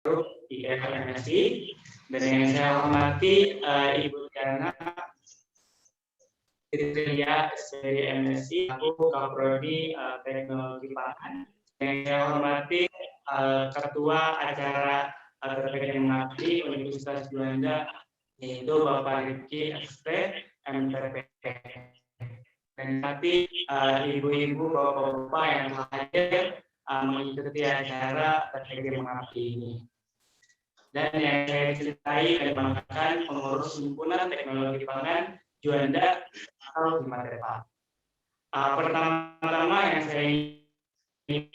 di MSI, dan yang saya hormati Ibu Diana Fitria dari MSI, aku Kaprodi Teknologi Pangan. Yang saya hormati Ketua Acara TPG Mengabdi Universitas Juanda, yaitu Bapak Rifki SP MTP. Dan nanti ibu-ibu, bapak-bapak yang telah hadir mengikuti acara TPG Mengabdi ini. Dan yang saya cintai dan banggakan pengurus himpunan teknologi pangan Juanda atau Himatepa. Pertama-tama yang saya ingin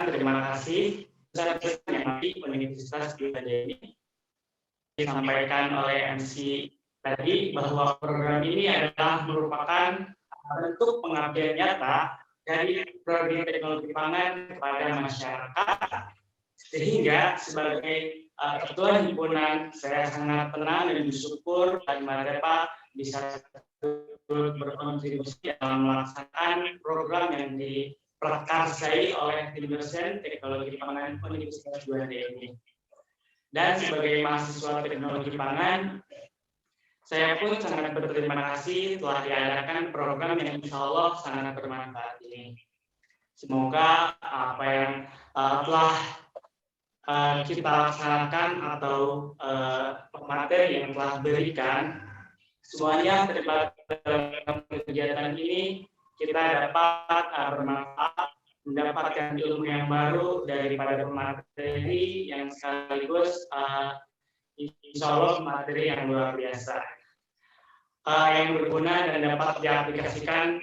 terima kasih besar yang Universitas Juanda ini disampaikan oleh MC tadi bahwa program ini adalah merupakan bentuk pengabdian nyata dari program teknologi pangan kepada masyarakat, sehingga sebagai ketua himpunan saya sangat tenang dan bersyukur Himatepa bisa berkontribusi dalam melaksanakan program yang diprakarsai oleh tim dosen teknologi pangan Universitas Juanda ini. Dan sebagai mahasiswa teknologi pangan, saya pun sangat berterima kasih telah diadakan program yang insya Allah sangat bermanfaat ini. Semoga apa yang telah kita laksanakan atau materi yang telah berikan, semuanya terlibat dalam kegiatan ini, kita dapat bermanfaat, mendapatkan ilmu yang baru daripada materi yang sekaligus insya Allah materi yang luar biasa. Yang berguna dan dapat diaplikasikan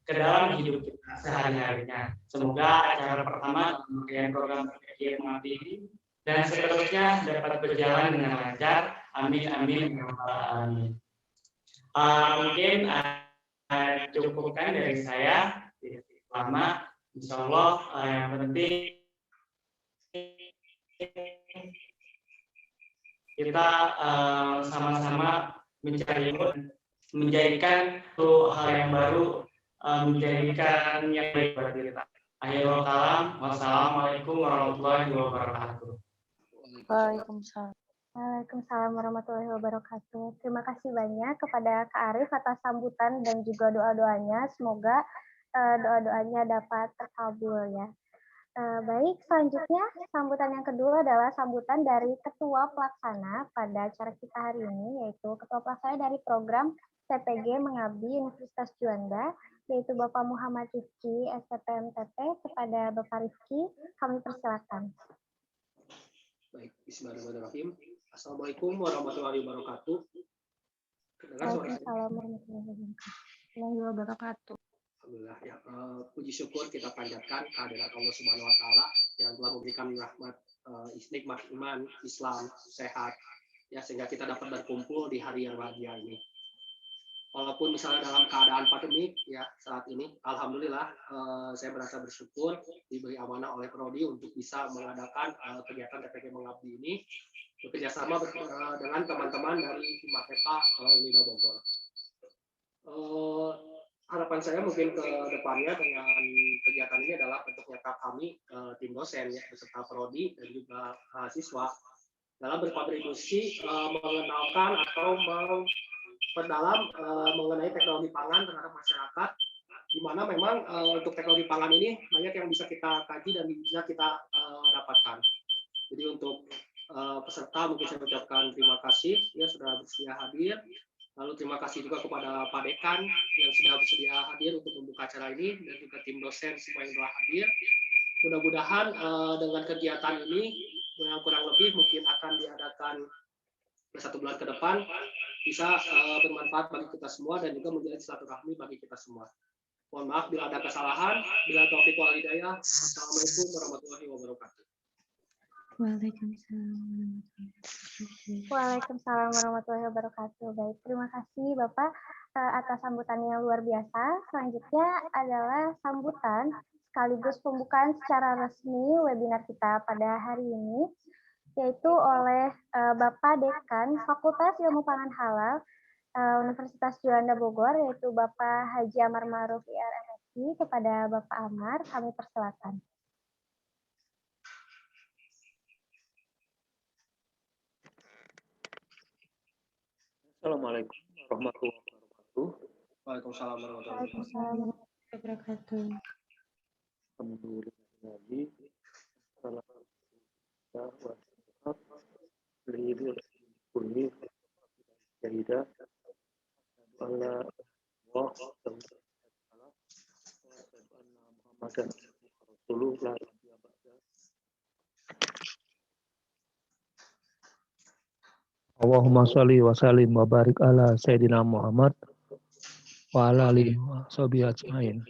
ke dalam hidup kita sehari-harinya. Semoga acara pertama rangkaian program TPG Mengabdi ini dan seterusnya dapat berjalan dengan lancar. Amin amin. Amin. Mungkin cukupkan dari saya. Lama, insya Allah yang penting kita sama-sama mencari ilmu, menjadikan hal yang baru, menjadikan yang baik buat kita. Akhirul kalam, wassalamualaikum warahmatullahi wabarakatuh. Waalaikumsalam. Waalaikumsalam warahmatullahi wabarakatuh. Terima kasih banyak kepada Kak Arif atas sambutan dan juga doa-doanya. Semoga doa-doanya dapat terkabul ya. Baik, selanjutnya sambutan yang kedua adalah sambutan dari Ketua Pelaksana pada acara kita hari ini, yaitu Ketua Pelaksana dari program TPG Mengabdi Universitas Juanda, yaitu Bapak Muhammad Rifki, STPMTP. Kepada Bapak Rifki, kami persilakan. Baik, bismillahirrahmanirrahim. Assalamualaikum warahmatullahi wabarakatuh. Waalaikumsalam warahmatullahi wabarakatuh. Alhamdulillah ya, puji syukur kita panjatkan kehadirat Allah Subhanahu wa taala yang telah memberikan rahmat nikmat iman, Islam, sehat ya, sehingga kita dapat berkumpul di hari yang bahagia ini. Walaupun misalnya dalam keadaan pandemik ya saat ini, alhamdulillah saya merasa bersyukur diberi amanah oleh Prodi untuk bisa mengadakan kegiatan TPG Mengabdi ini bekerjasama dengan teman-teman dari Himatepa Unida Bogor. Harapan saya mungkin ke depannya dengan kegiatan ini adalah bentuk nyata kami tim dosen ya beserta prodi dan juga mahasiswa dalam berkontribusi mengenalkan atau memperdalam mengenai teknologi pangan terhadap masyarakat, di mana memang untuk teknologi pangan ini banyak yang bisa kita kaji dan bisa kita dapatkan. Jadi untuk peserta mungkin saya ucapkan terima kasih ya sudah bersedia hadir. Lalu terima kasih juga kepada Pak Dekan yang sudah bersedia hadir untuk membuka acara ini dan juga tim dosen semua yang telah hadir. Mudah-mudahan dengan kegiatan ini yang kurang lebih mungkin akan diadakan 1 bulan ke depan bisa bermanfaat bagi kita semua dan juga menjadi silaturahmi bagi kita semua. Mohon maaf bila ada kesalahan. Bila taufik wal hidayah. Assalamualaikum warahmatullahi wabarakatuh. Waalaikumsalam warahmatullahi wabarakatuh. Baik, terima kasih Bapak atas sambutan yang luar biasa. Selanjutnya adalah sambutan sekaligus pembukaan secara resmi webinar kita pada hari ini, yaitu oleh Bapak Dekan Fakultas Ilmu Pangan Halal Universitas Juanda Bogor, yaitu Bapak Haji Amar Ma'ruf IR MSI. Kepada Bapak Amar, kami persilakan. Assalamualaikum warahmatullahi wabarakatuh. Waalaikumsalam warahmatullahi Waalaikumsalam warahmatullahi wabarakatuh. Alhamdulillah. Allahumma sholli wa sallim wa barik ala Sayyidina Muhammad wa ala alihi wa sahbihi ajmain.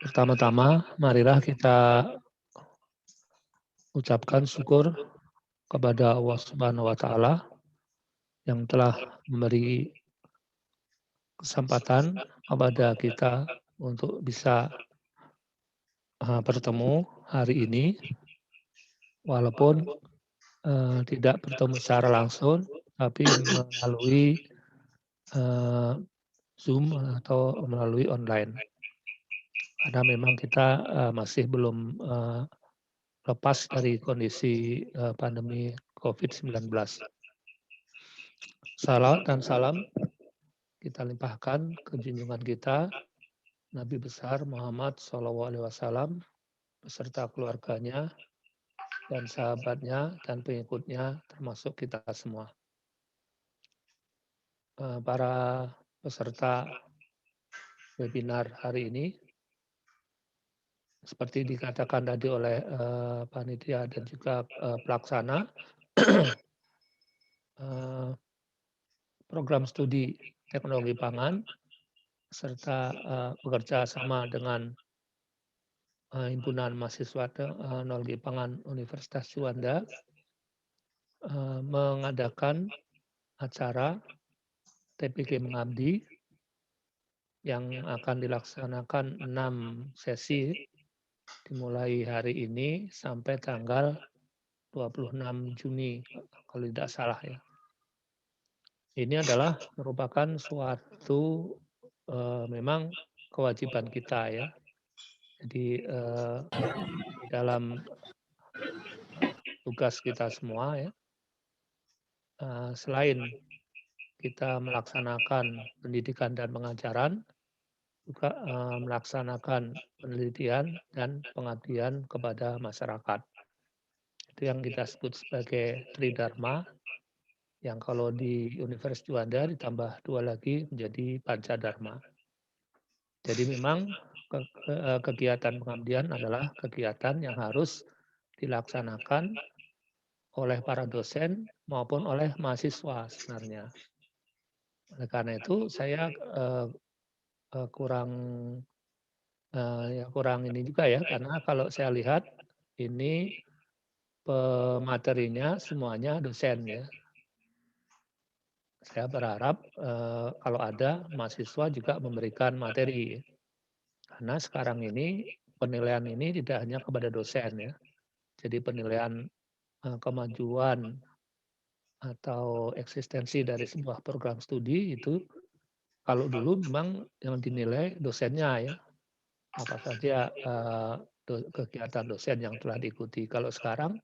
Pertama-tama, marilah kita ucapkan syukur kepada Allah Subhanahu wa Ta'ala yang telah memberi kesempatan kepada kita untuk bisa bertemu hari ini, walaupun tidak bertemu secara langsung, tapi melalui Zoom atau melalui online. Karena memang kita masih belum lepas dari kondisi pandemi COVID-19. Salawat dan salam kita limpahkan ke junjungan kita, Nabi besar Muhammad SAW, beserta keluarganya, dan sahabatnya, dan pengikutnya, termasuk kita semua. Para peserta webinar hari ini, seperti dikatakan tadi oleh panitia dan juga pelaksana, program studi teknologi pangan, serta bekerja sama dengan Himpunan Mahasiswa Teknologi Pangan Universitas Juanda, mengadakan acara TPG Mengabdi yang akan dilaksanakan 6 sesi dimulai hari ini sampai tanggal 26 Juni kalau tidak salah ya. Ini adalah merupakan suatu memang kewajiban kita ya. Jadi dalam tugas kita semua ya, selain kita melaksanakan pendidikan dan pengajaran, juga melaksanakan penelitian dan pengabdian kepada masyarakat. Itu yang kita sebut sebagai Tridharma, yang kalau di Universitas Juanda ditambah 2 lagi menjadi Pancadharma. Jadi memang kegiatan pengabdian adalah kegiatan yang harus dilaksanakan oleh para dosen maupun oleh mahasiswa sebenarnya. Oleh karena itu saya kurang ini juga ya, karena kalau saya lihat ini pematerinya semuanya dosen ya. Saya berharap kalau ada mahasiswa juga memberikan materi. Karena sekarang ini penilaian ini tidak hanya kepada dosen ya. Jadi penilaian kemajuan atau eksistensi dari sebuah program studi itu kalau dulu memang yang dinilai dosennya ya. Apa saja kegiatan dosen yang telah diikuti. Kalau sekarang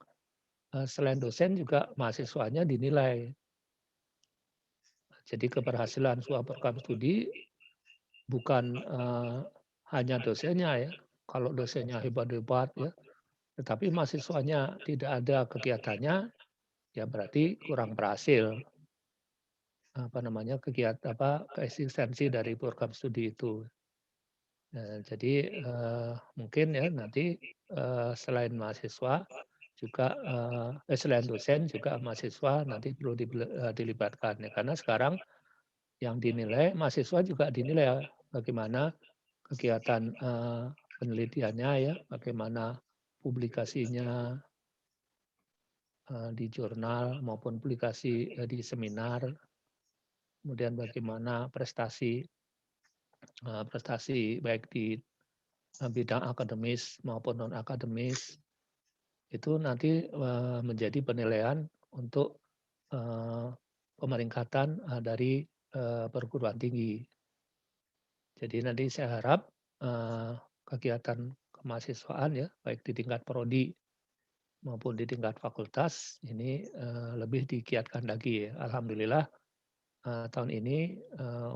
selain dosen juga mahasiswanya dinilai. Jadi keberhasilan sebuah program studi bukan hanya dosennya ya. Kalau dosennya hebat-hebat ya, tetapi mahasiswanya tidak ada kegiatannya, ya berarti kurang berhasil keeksistensi dari program studi itu. Jadi mungkin ya nanti selain mahasiswa juga selain dosen juga mahasiswa nanti perlu dilibatkan ya, karena sekarang yang dinilai mahasiswa juga dinilai bagaimana kegiatan penelitiannya ya, bagaimana publikasinya di jurnal maupun publikasi di seminar, kemudian bagaimana prestasi baik di bidang akademis maupun non akademis itu nanti menjadi penilaian untuk pemeringkatan dari perguruan tinggi. Jadi nanti saya harap kegiatan kemahasiswaan ya, baik di tingkat prodi maupun di tingkat fakultas ini lebih digiatkan lagi ya. Alhamdulillah tahun ini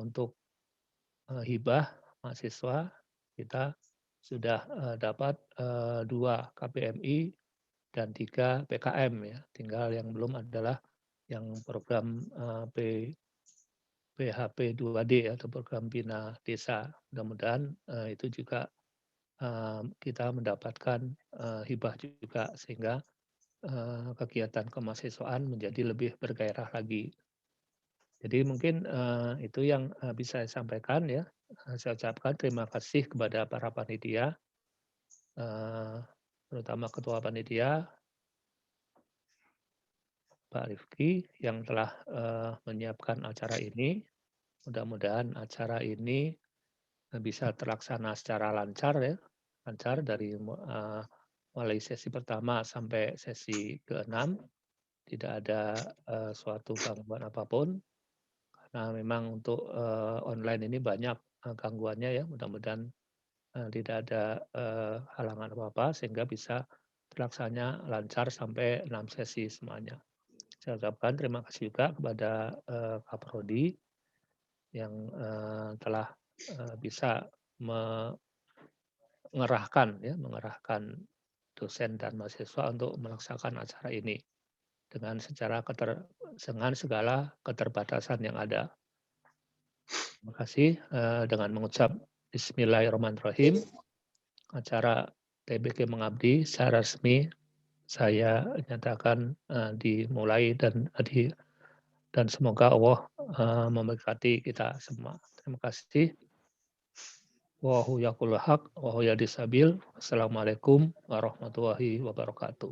untuk hibah mahasiswa kita sudah dapat 2 KPMI dan 3 PKM ya. Tinggal yang belum adalah yang program PHP 2D atau program Bina Desa. Mudah-mudahan itu juga kita mendapatkan hibah juga sehingga kegiatan kemahasiswaan menjadi lebih bergairah lagi. Jadi mungkin itu yang bisa saya sampaikan ya. Saya ucapkan terima kasih kepada para panitia, terutama Ketua Panitia Pak Rifki yang telah menyiapkan acara ini. Mudah-mudahan acara ini bisa terlaksana secara lancar ya, lancar dari mulai sesi pertama sampai sesi ke-6, tidak ada suatu gangguan apapun. Karena memang untuk online ini banyak gangguannya ya, mudah-mudahan tidak ada halangan apa-apa sehingga bisa terlaksana lancar sampai 6 sesi semuanya. Saya ucapkan terima kasih juga kepada Kaprodi yang telah bisa mengerahkan dosen dan mahasiswa untuk melaksanakan acara ini dengan segala keterbatasan yang ada. Terima kasih dengan mengucap Bismillahirrahmanirrahim. Acara TBK Mengabdi secara resmi saya nyatakan dimulai dan semoga Allah memberkati kita semua. Terima kasih. Wallahu yaqul haq wa huwa yahdis sabil. Wassalamualaikum warahmatullahi wabarakatuh.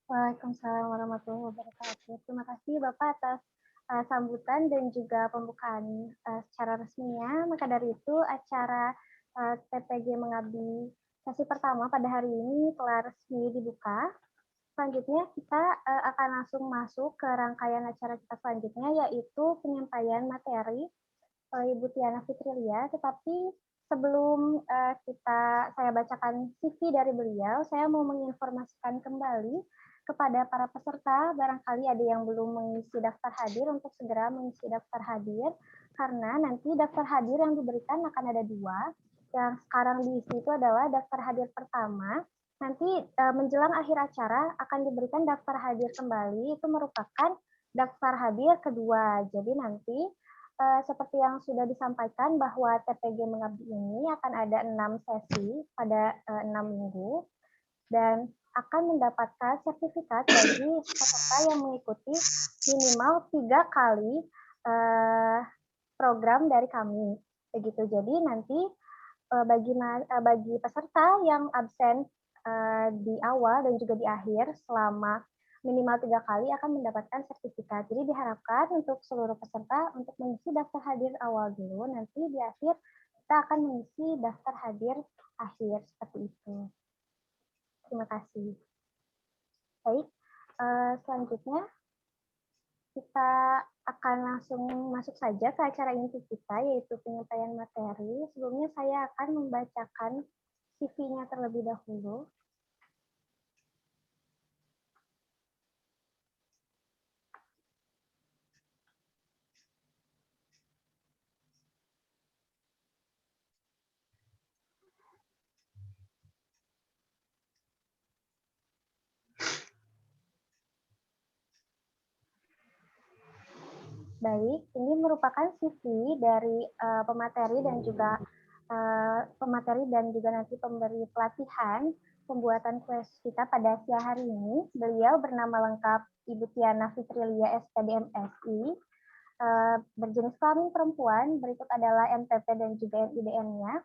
Waalaikumsalam warahmatullahi wabarakatuh. Terima kasih Bapak atas sambutan dan juga pembukaan secara resminya. Maka dari itu acara TPG Mengabdi sesi pertama pada hari ini telah resmi dibuka. Selanjutnya kita akan langsung masuk ke rangkaian acara kita selanjutnya, yaitu penyampaian materi oleh Ibu Tiana Fitrilia. Tetapi sebelum saya bacakan CV dari beliau, saya mau menginformasikan kembali kepada para peserta, barangkali ada yang belum mengisi daftar hadir untuk segera mengisi daftar hadir, karena nanti daftar hadir yang diberikan akan ada 2. Yang sekarang diisi itu adalah daftar hadir pertama. Nanti menjelang akhir acara akan diberikan daftar hadir kembali, itu merupakan daftar hadir kedua. Jadi nanti seperti yang sudah disampaikan bahwa TPG Mengabdi ini akan ada 6 sesi pada 6 minggu dan akan mendapatkan sertifikat bagi peserta yang mengikuti minimal 3 kali program dari kami. Begitu. Jadi nanti bagi peserta yang absen di awal dan juga di akhir selama minimal 3 kali akan mendapatkan sertifikat. Jadi diharapkan untuk seluruh peserta untuk mengisi daftar hadir awal dulu, nanti di akhir kita akan mengisi daftar hadir akhir, seperti itu. Terima kasih. Baik, selanjutnya kita akan langsung masuk saja ke acara inti kita, yaitu penyampaian materi. Sebelumnya saya akan membacakan CV-nya terlebih dahulu. Baik, ini merupakan CV dari pemateri dan juga nanti pemberi pelatihan pembuatan kuis kita pada siang hari ini. Beliau bernama lengkap Ibu Tiana Fitrilia SPD MSI, berjenis kelamin perempuan, berikut adalah NPP dan juga NIDN-nya.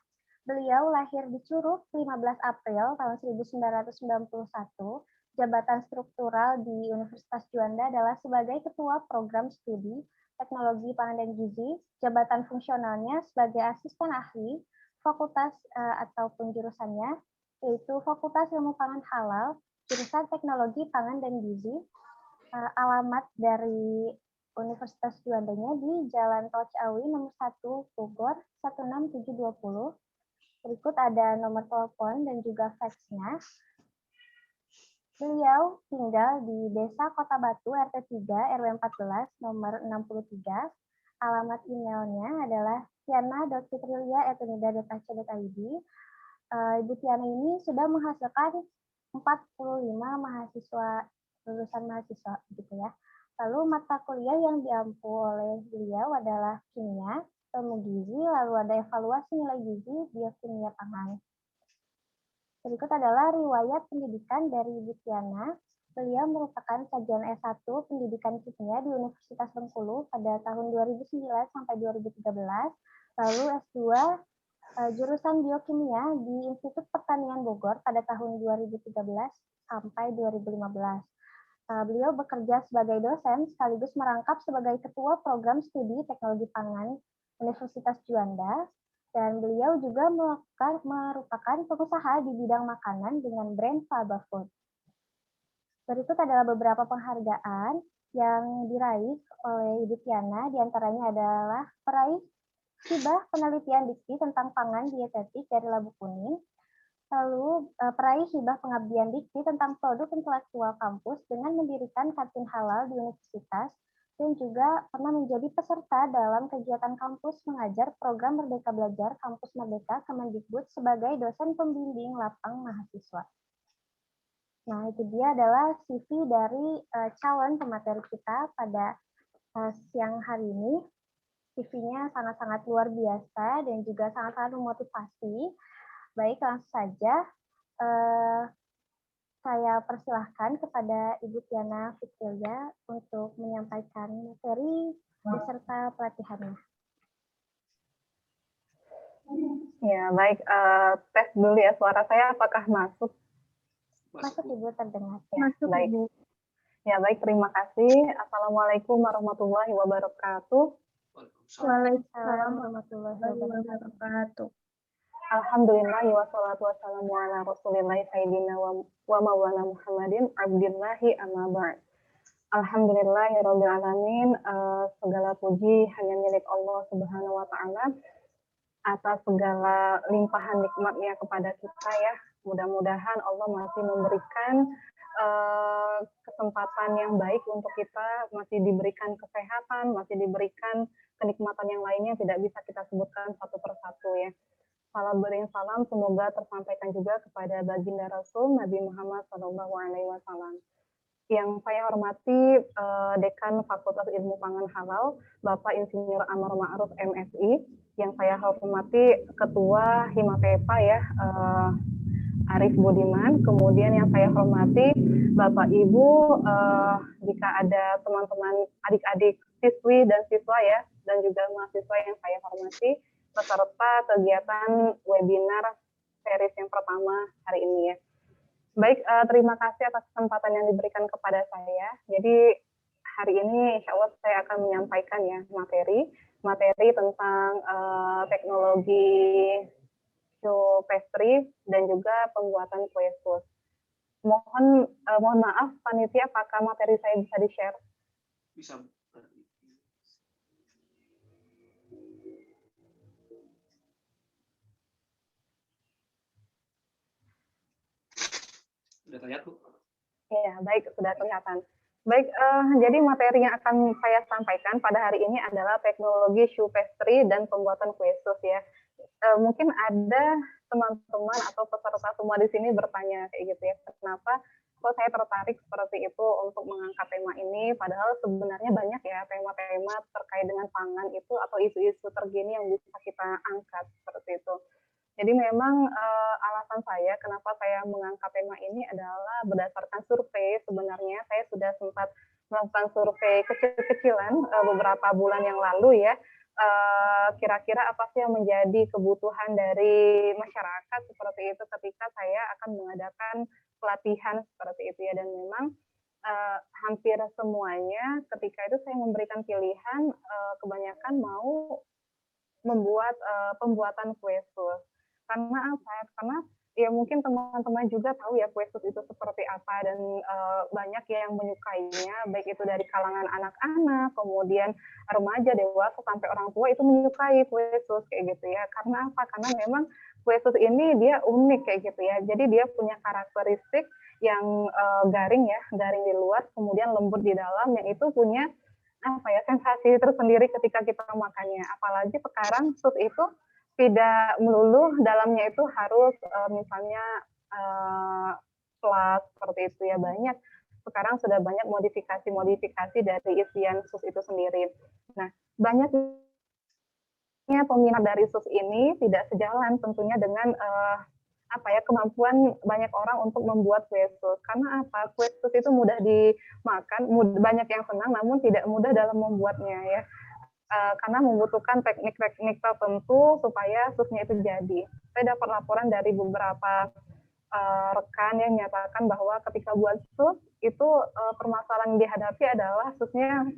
Beliau lahir di Curug 15 April tahun 1991. Jabatan struktural di Universitas Juanda adalah sebagai Ketua Program Studi Teknologi Pangan dan Gizi. Jabatan fungsionalnya sebagai asisten ahli fakultas ataupun jurusannya, yaitu Fakultas Ilmu Pangan Halal, jurusan Teknologi Pangan dan Gizi. alamat dari Universitas Juandanya di Jalan Tol Ciawi nomor 1 Bogor 16720. Berikut ada nomor telepon dan juga faxnya. Beliau tinggal di Desa Kota Batu RT 3 RW 14 nomor 63. Alamat emailnya adalah tiana.fitrilia@unida.ac.id. Ibu Tiana ini sudah menghasilkan 45 mahasiswa lulusan mahasiswa gitu ya. Lalu mata kuliah yang diampu oleh beliau adalah kimia, ilmu gizi, lalu ada evaluasi nilai gizi, biokimia pangan. Berikut adalah riwayat pendidikan dari Ibu Tiana. Beliau merupakan sarjana S1 Pendidikan Kimia di Universitas Bengkulu pada tahun 2009 sampai 2013. Lalu S2 jurusan Biokimia di Institut Pertanian Bogor pada tahun 2013 sampai 2015. Beliau bekerja sebagai dosen sekaligus merangkap sebagai Ketua Program Studi Teknologi Pangan Universitas Juanda. Dan beliau juga merupakan pengusaha di bidang makanan dengan brand Faba Food. Berikut adalah beberapa penghargaan yang diraih oleh Ibu Tiana, diantaranya adalah peraih hibah penelitian dikti tentang pangan dietetik dari Labu Kuning, lalu peraih hibah pengabdian dikti tentang produk intelektual kampus dengan mendirikan kantin halal di universitas, dan juga pernah menjadi peserta dalam kegiatan kampus mengajar program Merdeka Belajar Kampus Merdeka Kemendikbud sebagai dosen pembimbing lapang mahasiswa. Nah, itu dia adalah CV dari calon pemateri kita pada siang hari ini. CV-nya sangat-sangat luar biasa dan juga sangat-sangat memotivasi. Baik, langsung saja saya persilahkan kepada Ibu Tiana Fitrilia untuk menyampaikan materi beserta pelatihannya. Ya, baik. Tes dulu ya, suara saya apakah masuk? Masuk, Ibu, terdengar. Ya, masuk, baik. Ibu. Ya, baik. Terima kasih. Assalamualaikum warahmatullahi wabarakatuh. Waalaikumsalam warahmatullahi wabarakatuh. Alhamdulillah wassalatu wassalamu ala Rasulillah sayyidina wa maulana Muhammadin abdillahi amma ba'd. Alhamdulillahirabbil alamin, segala puji hanya milik Allah Subhanahu wa taala atas segala limpahan nikmatnya kepada kita ya. Mudah-mudahan Allah masih memberikan kesempatan yang baik untuk kita, masih diberikan kesehatan, masih diberikan kenikmatan yang lainnya tidak bisa kita sebutkan satu persatu ya. Salam beri salam semoga tersampaikan juga kepada baginda Rasul Nabi Muhammad SAW. Yang saya hormati Dekan Fakultas Ilmu Pangan Halal, Bapak Insinyur Amar Ma'ruf MSI. Yang saya hormati Ketua Himapepa ya, Arif Budiman. Kemudian yang saya hormati Bapak Ibu, jika ada teman-teman adik-adik siswi dan siswa ya, dan juga mahasiswa yang saya hormati, peserta kegiatan webinar series yang pertama hari ini ya. Baik, terima kasih atas kesempatan yang diberikan kepada saya. Jadi hari ini insya Allah saya akan menyampaikan ya materi tentang teknologi show pastry dan juga pembuatan kue sus. Mohon maaf panitia, apakah materi saya bisa di-share? Bisa. Sudah terlihat, Bu? Ya, baik, sudah kelihatan. Baik, jadi materi yang akan saya sampaikan pada hari ini adalah teknologi shoe pastry dan pembuatan kue sus ya. Mungkin ada teman-teman atau peserta semua di sini bertanya kayak gitu ya, kenapa kok saya tertarik seperti itu untuk mengangkat tema ini, padahal sebenarnya banyak ya tema-tema terkait dengan pangan itu atau isu-isu terkini yang bisa kita angkat seperti itu. Jadi memang alasan saya kenapa saya mengangkat tema ini adalah berdasarkan survei. Sebenarnya saya sudah sempat melakukan survei kecil-kecilan beberapa bulan yang lalu ya. Kira-kira apa sih yang menjadi kebutuhan dari masyarakat seperti itu ketika saya akan mengadakan pelatihan seperti itu ya. Dan memang hampir semuanya ketika itu saya memberikan pilihan, kebanyakan mau membuat pembuatan kue sus. Karena apa? Karena ya mungkin teman-teman juga tahu ya kue sus itu seperti apa dan banyak yang menyukainya, baik itu dari kalangan anak-anak, kemudian remaja, dewasa, sampai orang tua itu menyukai kue sus kayak gitu ya. Karena apa? Karena memang kue sus ini dia unik kayak gitu ya. Jadi dia punya karakteristik yang garing ya, garing di luar, kemudian lembut di dalam, yang itu punya apa ya, sensasi tersendiri ketika kita makannya. Apalagi sekarang sus itu tidak melulu dalamnya itu harus misalnya flat seperti itu ya, banyak sekarang sudah banyak modifikasi-modifikasi dari isian sus itu sendiri. Nah, banyaknya peminat dari sus ini tidak sejalan tentunya dengan apa ya, kemampuan banyak orang untuk membuat kue sus. Karena apa? Kue sus itu mudah dimakan, banyak yang senang, namun tidak mudah dalam membuatnya ya. Karena membutuhkan teknik-teknik tertentu supaya susnya itu jadi. Saya dapat laporan dari beberapa rekan yang menyatakan bahwa ketika buat sus itu permasalahan yang dihadapi adalah susnya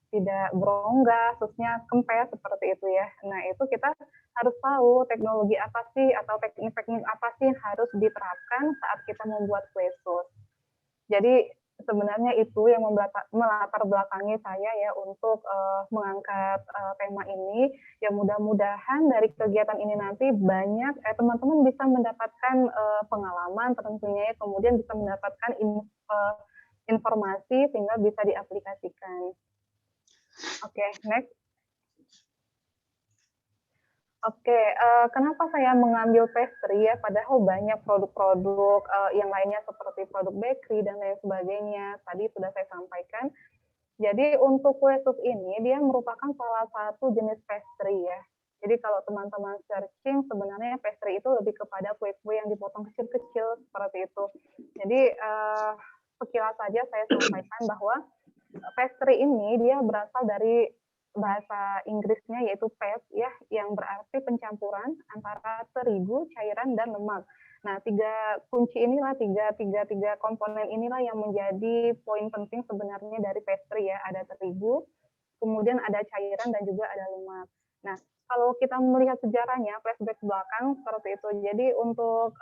tidak berongga, susnya kempes seperti itu ya. Nah, itu kita harus tahu teknologi apa sih atau teknik-teknik apa sih yang harus diterapkan saat kita membuat kue sus. Jadi sebenarnya itu yang melatar belakangi saya ya untuk mengangkat tema ini. Ya mudah-mudahan dari kegiatan ini nanti banyak teman-teman bisa mendapatkan pengalaman tentunya ya, kemudian bisa mendapatkan informasi sehingga bisa diaplikasikan. Oke, next. Oke, kenapa saya mengambil pastry ya, padahal banyak produk-produk yang lainnya seperti produk bakery dan lain sebagainya. Tadi sudah saya sampaikan. Jadi untuk kue sus ini dia merupakan salah satu jenis pastry ya. Jadi kalau teman-teman searching sebenarnya pastry itu lebih kepada kue-kue yang dipotong kecil-kecil seperti itu. Jadi sekilas saja saya sampaikan bahwa pastry ini dia berasal dari bahasa Inggrisnya yaitu past ya, yang berarti pencampuran antara terigu, cairan, dan lemak. Nah, tiga kunci inilah, tiga komponen inilah yang menjadi poin penting sebenarnya dari pastry ya. Ada terigu, kemudian ada cairan, dan juga ada lemak. Nah, kalau kita melihat sejarahnya, flashback belakang seperti itu. Jadi untuk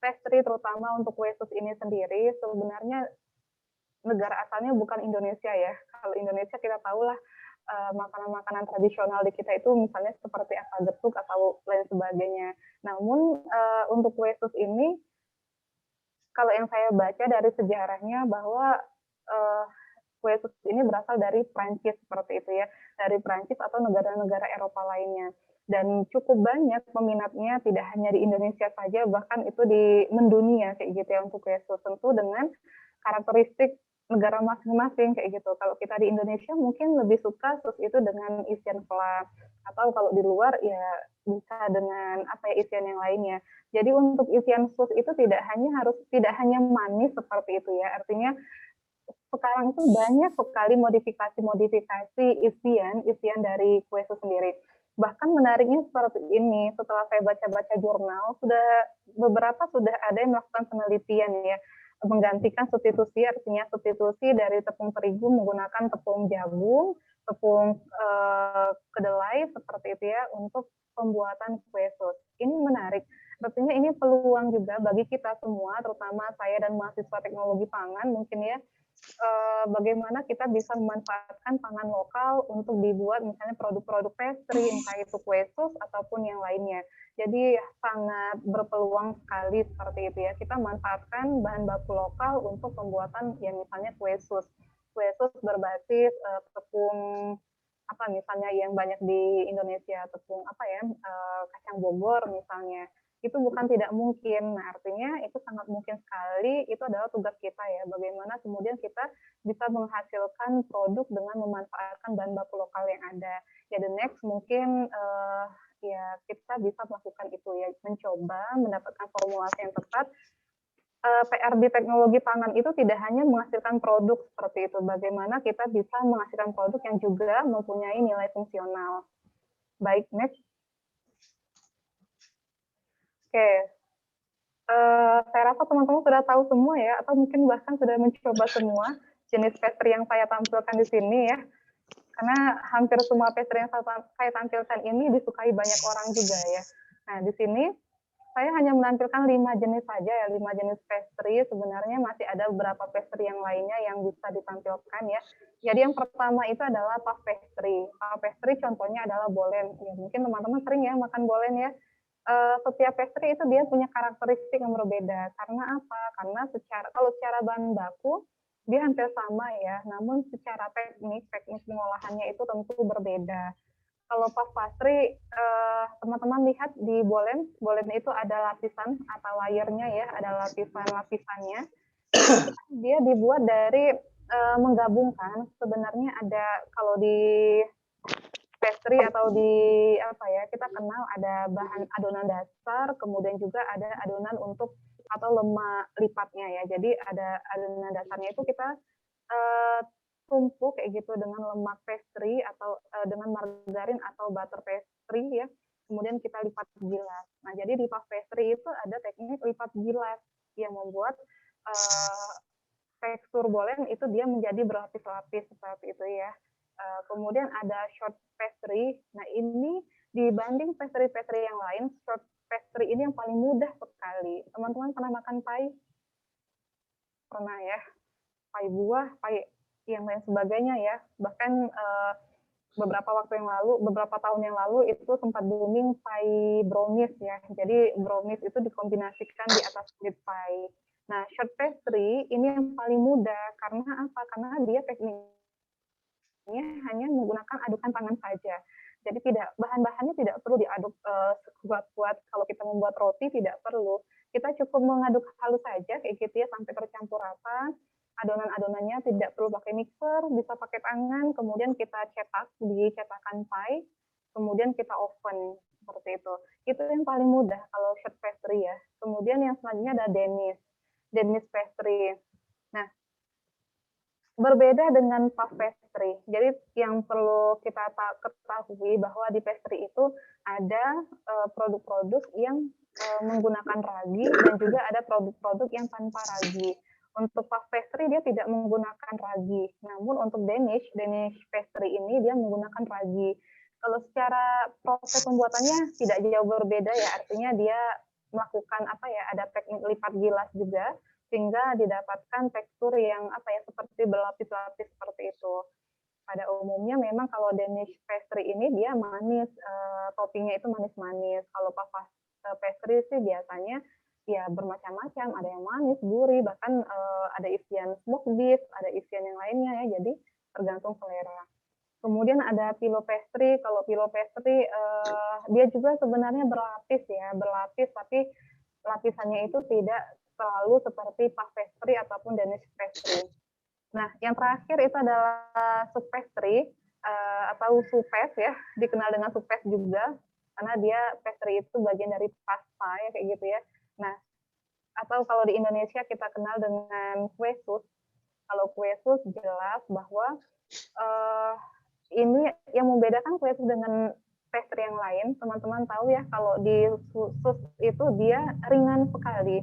pastry terutama untuk kue sus ini sendiri sebenarnya negara asalnya bukan Indonesia ya. Kalau Indonesia kita tahulah makanan-makanan tradisional di kita itu misalnya seperti apa, getuk atau lain sebagainya. Namun untuk kue sus ini, kalau yang saya baca dari sejarahnya bahwa kue sus ini berasal dari Prancis seperti itu ya, dari Prancis atau negara-negara Eropa lainnya. Dan cukup banyak peminatnya, tidak hanya di Indonesia saja, bahkan itu di mendunia kayak gitu ya untuk kue sus, tentu dengan karakteristik negara masing-masing kayak gitu. Kalau kita di Indonesia mungkin lebih suka sus itu dengan isian flat, atau kalau di luar ya bisa dengan apa ya, isian yang lainnya. Jadi untuk isian sus itu tidak hanya manis seperti itu ya. Artinya sekarang itu banyak sekali modifikasi isian dari kue sus sendiri. Bahkan menariknya seperti ini, setelah saya baca-baca jurnal, beberapa sudah ada yang melakukan penelitian ya, menggantikan substitusi, artinya substitusi dari tepung terigu menggunakan tepung jagung, tepung kedelai seperti itu ya untuk pembuatan kue sus. Ini menarik. Artinya ini peluang juga bagi kita semua, terutama saya dan mahasiswa teknologi pangan mungkin ya, bagaimana kita bisa memanfaatkan pangan lokal untuk dibuat misalnya produk-produk pastry, entah itu kue sus ataupun yang lainnya. Jadi sangat berpeluang sekali seperti itu ya. Kita manfaatkan bahan baku lokal untuk pembuatan yang misalnya kue sus. Kue sus berbasis tepung apa misalnya yang banyak di Indonesia, tepung apa ya, kacang Bogor misalnya. Itu bukan tidak mungkin. Nah, artinya itu sangat mungkin sekali, itu adalah tugas kita ya, bagaimana kemudian kita bisa menghasilkan produk dengan memanfaatkan bahan baku lokal yang ada. Ya, the next mungkin ya kita bisa melakukan itu ya, mencoba mendapatkan formulasi yang tepat. PR di teknologi pangan itu tidak hanya menghasilkan produk seperti itu, bagaimana kita bisa menghasilkan produk yang juga mempunyai nilai fungsional. Baik, next. Oke, saya rasa teman-teman sudah tahu semua ya, atau mungkin bahkan sudah mencoba semua jenis pastry yang saya tampilkan di sini ya. Karena hampir semua pastry yang saya tampilkan ini disukai banyak orang juga ya. Nah, di sini saya hanya menampilkan 5 jenis saja ya, 5 jenis pastry. Sebenarnya masih ada beberapa pastry yang lainnya yang bisa ditampilkan ya. Jadi yang pertama itu adalah puff pastry. Puff pastry contohnya adalah bolen. Ya, mungkin teman-teman sering ya makan bolen ya. Setiap pastry itu dia punya karakteristik yang berbeda. Karena apa? Karena kalau secara bahan baku dia hampir sama ya, namun secara teknik pengolahannya itu tentu berbeda. Kalau puff pastry, teman-teman lihat di bolen itu ada lapisan atau layernya ya, ada lapisan-lapisannya. Dia dibuat dari menggabungkan, sebenarnya ada kalau di pastry atau di apa ya, kita kenal ada bahan adonan dasar, kemudian juga ada adonan untuk atau lemak lipatnya ya. Jadi ada adonan dasarnya itu kita tumpuk kayak gitu dengan lemak pastry atau dengan margarin atau butter pastry ya. Kemudian kita lipat gilas. Nah, jadi di puff pastry itu ada teknik lipat gilas yang membuat tekstur bolen itu dia menjadi berlapis-lapis seperti itu ya. Kemudian ada short pastry. Nah, ini dibanding pastry-pastry yang lain, short pastry ini yang paling mudah sekali. Teman-teman pernah makan pie? Pernah ya? Pie buah, pie yang lain sebagainya ya. Bahkan beberapa tahun yang lalu itu sempat booming pie brownies ya. Jadi brownies itu dikombinasikan di atas kulit pie. Nah, short pastry ini yang paling mudah karena apa? Karena dia tekniknya hanya menggunakan adukan tangan saja. Jadi bahan-bahannya tidak perlu diaduk sekuat-kuat. Kalau kita membuat roti tidak perlu. Kita cukup mengaduk halus saja kayak gitu ya sampai tercampur rata. Adonan-adonannya tidak perlu pakai mixer, bisa pakai tangan, kemudian kita cetak di cetakan pie, kemudian kita oven seperti itu. Itu yang paling mudah kalau short pastry ya. Kemudian yang selanjutnya ada Danish pastry. Nah, berbeda dengan puff pastry. Jadi yang perlu kita ketahui bahwa di pastry itu ada produk-produk yang menggunakan ragi dan juga ada produk-produk yang tanpa ragi. Untuk puff pastry dia tidak menggunakan ragi, namun untuk Danish pastry ini dia menggunakan ragi. Kalau secara proses pembuatannya tidak jauh berbeda ya, artinya dia melakukan apa ya, ada teknik lipat gilas juga sehingga didapatkan tekstur yang apa ya seperti berlapis-lapis seperti itu. Pada umumnya memang kalau Danish pastry ini dia manis, toppingnya itu manis-manis. Kalau puff pastry sih biasanya ya bermacam-macam, ada yang manis, gurih, bahkan ada isian smoked beef, ada isian yang lainnya ya, jadi tergantung selera. Kemudian ada pillow pastry. Kalau pillow pastry dia juga sebenarnya berlapis ya, tapi lapisannya itu tidak selalu seperti puff pastry ataupun Danish pastry. Nah, yang terakhir itu adalah soup pastry atau supes ya, dikenal dengan supes juga karena dia pastry itu bagian dari pasta ya kayak gitu ya. Nah, atau kalau di Indonesia kita kenal dengan kue sus. Kalau kue sus jelas bahwa ini yang membedakan kue sus dengan pastry yang lain, teman-teman tahu ya kalau di sus itu dia ringan sekali.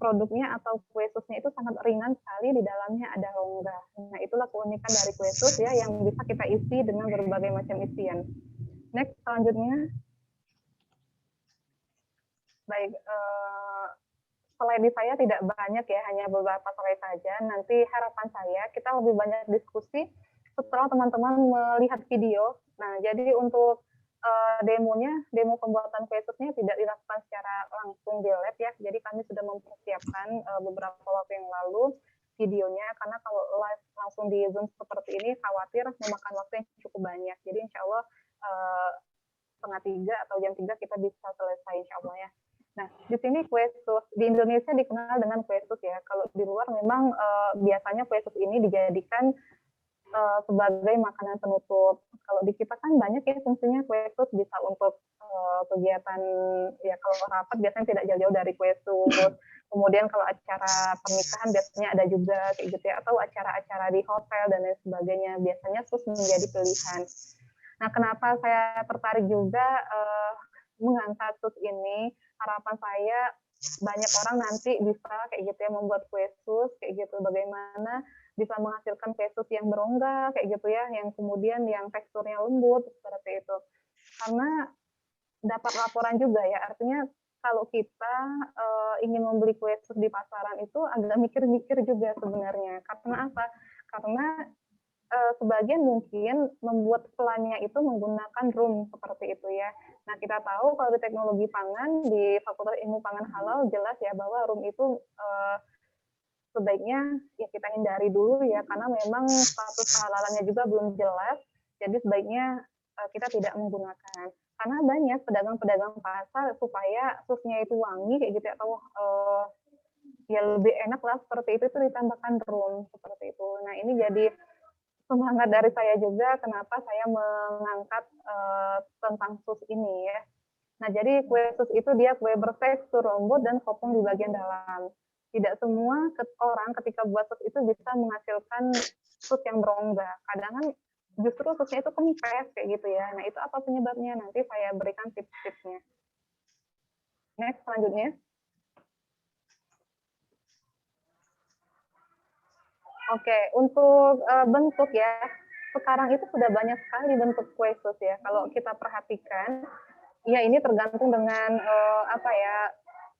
Produknya atau kue susnya itu sangat ringan sekali, di dalamnya ada rongga. Nah, itulah keunikan dari kue sus ya yang bisa kita isi dengan berbagai macam isian. Next, selanjutnya. Baik, slide saya tidak banyak ya, hanya beberapa slide saja. Nanti harapan saya kita lebih banyak diskusi setelah teman-teman melihat video. Nah, jadi untuk demo pembuatan kue susnya tidak dilakukan secara langsung di lab ya. Jadi kami sudah mempersiapkan beberapa waktu yang lalu videonya, karena kalau live langsung di Zoom seperti ini khawatir memakan waktu yang cukup banyak. Jadi insya Allah 2:30 atau jam 3 kita bisa selesai insya Allah ya. Nah, di sini kue sus di Indonesia dikenal dengan kue sus ya. Kalau di luar memang biasanya kue sus ini dijadikan sebagai makanan penutup. Kalau di kita kan banyak ya fungsinya kue sus, bisa untuk kegiatan ya kalau rapat biasanya tidak jauh-jauh dari kue sus. Kemudian kalau acara pernikahan biasanya ada juga kayak gitu ya, atau acara-acara di hotel dan lain sebagainya, biasanya sus menjadi pilihan. Nah, kenapa saya tertarik juga mengangkat sus ini? Harapan saya banyak orang nanti bisa kayak gitu ya membuat kue sus kayak gitu, bagaimana bisa menghasilkan kue sus yang berongga kayak gitu ya, yang kemudian yang teksturnya lembut seperti itu. Karena dapat laporan juga ya, artinya kalau kita ingin membeli kue sus di pasaran itu agak mikir-mikir juga sebenarnya. Karena apa? Karena sebagian mungkin membuat pelannya itu menggunakan room seperti itu ya. Nah, kita tahu kalau di teknologi pangan di Fakultas Ilmu Pangan Halal jelas ya bahwa room itu sebaiknya ya kita hindari dulu ya, karena memang status kehalalannya juga belum jelas. Jadi sebaiknya kita tidak menggunakan. Karena banyak pedagang-pedagang pasar supaya susnya itu wangi kayak gitu atau ya lebih enak lah seperti itu ditambahkan room seperti itu. Nah, ini jadi semangat dari saya juga kenapa saya mengangkat tentang sus ini ya. Nah, jadi kue sus itu dia kue bertekstur lembut dan kopong di bagian dalam. Tidak semua orang ketika buat sus itu bisa menghasilkan sus yang berongga. Kadang kan justru susnya itu kempes kayak gitu ya. Nah, itu apa penyebabnya? Nanti saya berikan tips-tipsnya. Next, selanjutnya. Oke, untuk bentuk ya, sekarang itu sudah banyak sekali bentuk kue sus ya. Kalau kita perhatikan, ya ini tergantung dengan apa ya,